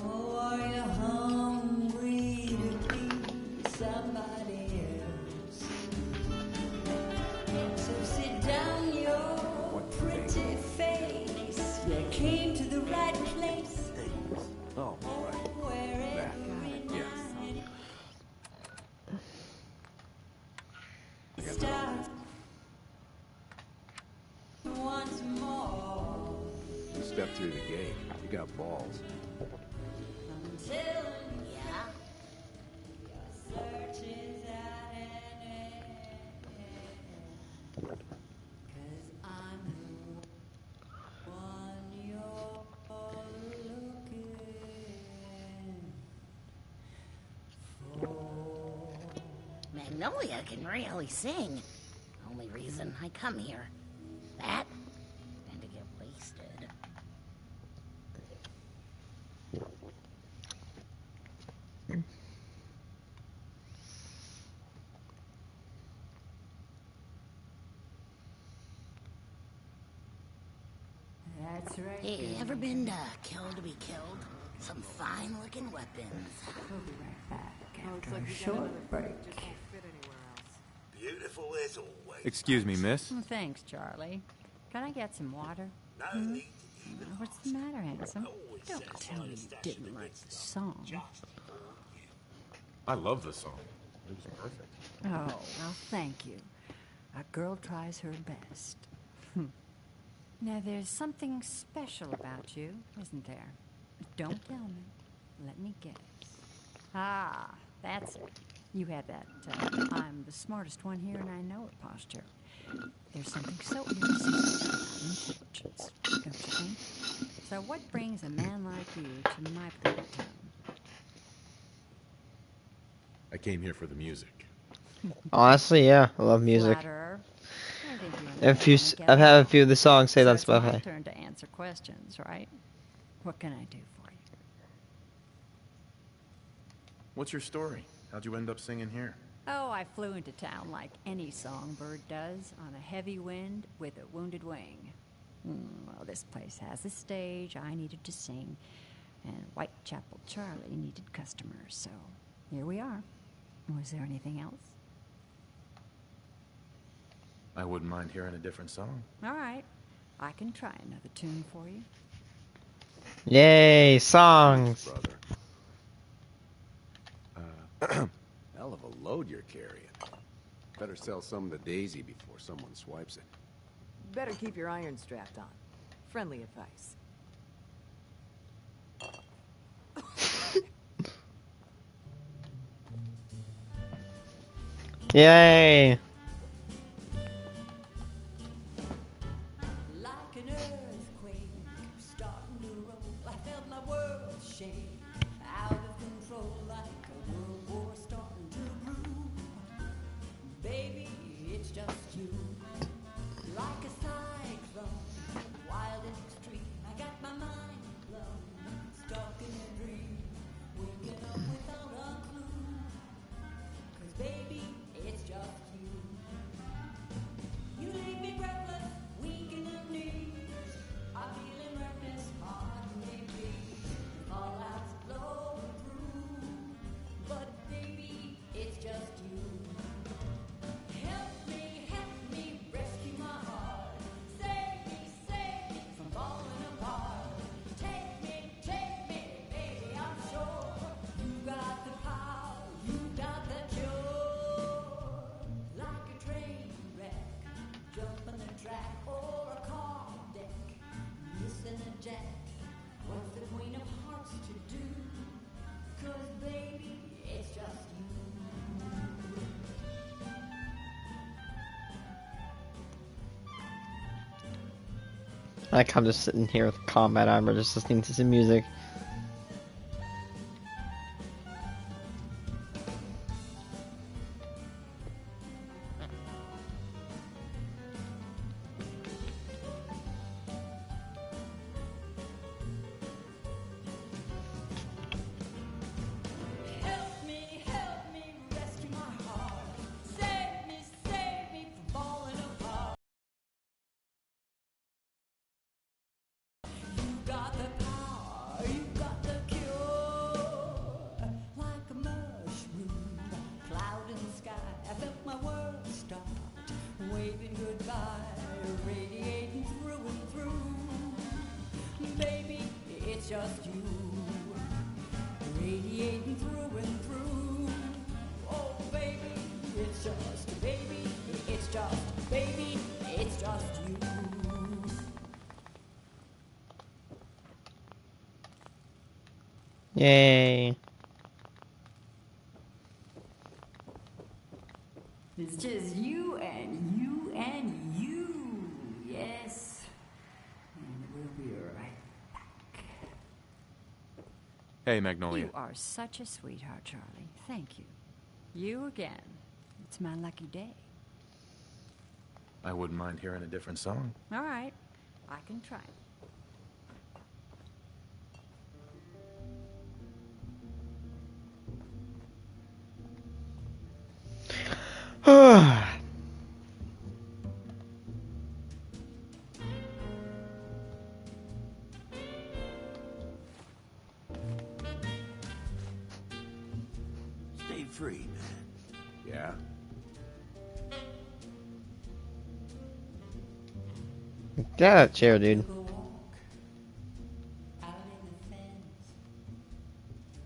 Oh, are you hungry to be somebody else? So sit down your pretty face. You came to the right place. Oh, right. That. Yeah. Start once more. Step through the gate. You got balls. Magnolia can really sing. Only reason I come here. That and to get wasted. That's right. Hey, ever been killed to be killed? Some fine-looking weapons. We'll be right back after a short break. Beautiful as always. Excuse me, miss? Oh, thanks, Charlie. Can I get some water? No need What's the matter, handsome? Don't tell me you didn't like the song. I love the song. It was perfect. Oh, well, thank you. A girl tries her best. Now, there's something special about you, isn't there? Don't tell me. Let me guess. Ah, that's it. You had that, I'm the smartest one here and I know it posture. There's something so irresistible about intelligence, don't you think? So what brings a man like you to my part of town? I came here for the music. Honestly, yeah, I love music. Flatterer. I think you I've had a few of the songs say so that's it's my about turn to answer questions, right? What can I do for you? What's your story? How'd you end up singing here? Oh, I flew into town like any songbird does, on a heavy wind with a wounded wing. Well, this place has a stage, I needed to sing, and Whitechapel Charlie needed customers, so here we are. Was there anything else? I wouldn't mind hearing a different song. All right, I can try another tune for you. Yay, songs! Brother. Hell of a load you're carrying. Better sell some of the Daisy before someone swipes it. Better keep your iron strapped on. Friendly advice. Yay! Like an earthquake starting to roll, I felt my world shake out of control, like a world war starting to brew. Baby, it's just you. Like a cyclone, wild and extreme. I got my mind blown, stuck in a dream, waking up without a clue. 'Cause baby, it's just you. You leave me breathless, weak in the knees. I'm feeling reckless, heart may bleed. Fallout's blowing through, but baby, it's just you. Help me, rescue my heart. Save me from falling apart. Take me, baby, I'm sure you got the power, you got the cure. Like a train wreck, jumping the track, or a car deck, missing a jack. What's the Queen of Hearts to do? 'Cause baby, it's just you. Like I'm just sitting here with combat armor, just listening to some music. Help me, rescue my heart. Save me from falling apart. You got the power, you got the cure. Like a mushroom, cloud in the sky. I felt my world start waving goodbye, radiating through and through. Baby, it's just you. Radiating through and through. Oh, baby, it's just, baby, it's just, baby, it's just you. Yay! It's just you and you and you. Yes. And we'll be right. Hey, Magnolia. You are such a sweetheart, Charlie. Thank you. You again. It's my lucky day. I wouldn't mind hearing a different song. All right, I can try. Stay free, man. Yeah? Get out of the chair, dude.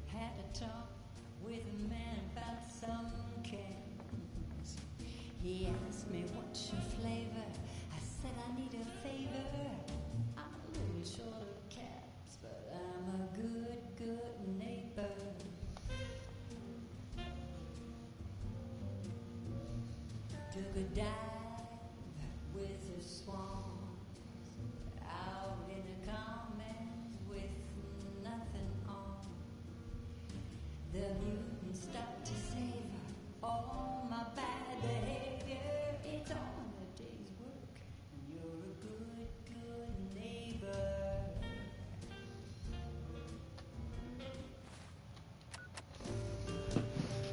Had a talk with a man about some cans. He asked me what's your flavor. I said I need a favor. I'm a little short of caps, but I'm a good, good neighbor. Took a dive with a swan out in the commons with nothing on. The mutant stopped to savor all my bad behavior. It's all in a day's work, and you're a good, good neighbor.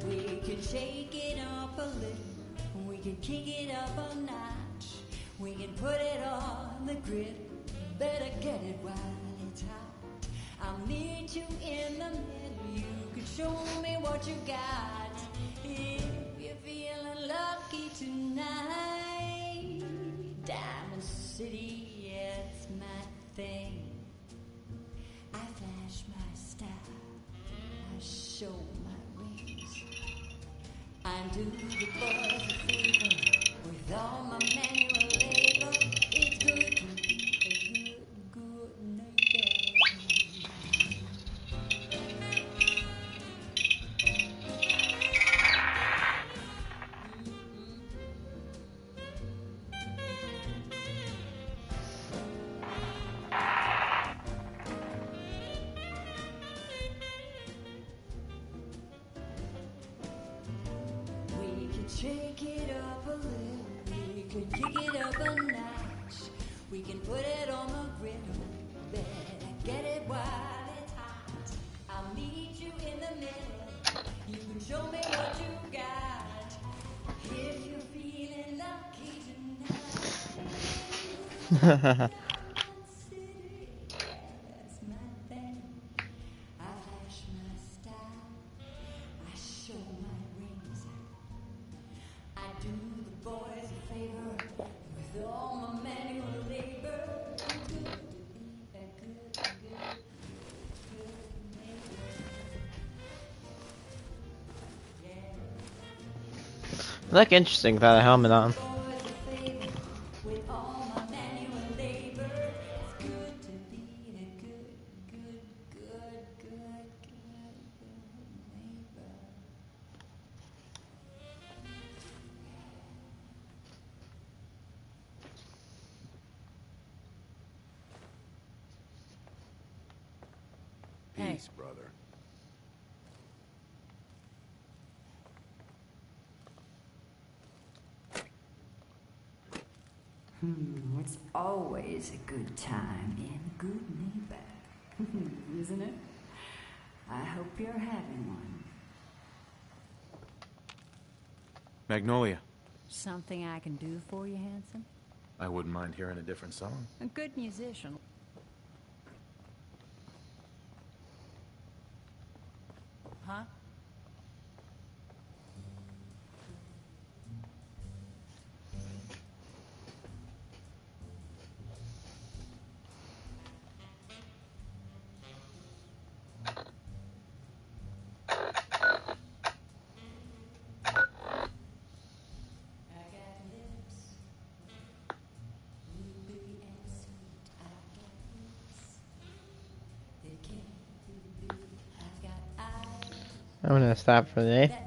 We can shake it up a little, we can kick it up a notch, we can put it on the grid. Better get it while it's hot. I'll meet you in the middle. You can show me what you got. If you're feeling lucky tonight, Diamond City, yeah, it's my thing. I flash my style, I show my wings. I do the boys a favor with all my manual labor. It's good to be a good, good neighbor. We can shake it up a little, we can kick it up a notch, we can put it on the griddle. Better get it while it's hot. I'll meet you in the middle. You can show me what you got. If you're feeling lucky tonight, City, that's my thing. I flash my style, I show my rings. I do the boys a favor with all my manual labor. It's good to be a good, good, good neighbor. Look interesting without a helmet on. Boys a favor with all my manual labor. It's good to be a good, good, good, good, good, good neighbor. Peace, brother. It's always a good time in a good neighbor, isn't it? I hope you're having one. Magnolia, Something I can do for you, handsome? I wouldn't mind hearing a different song. A good musician. Huh? I'm gonna stop for the day.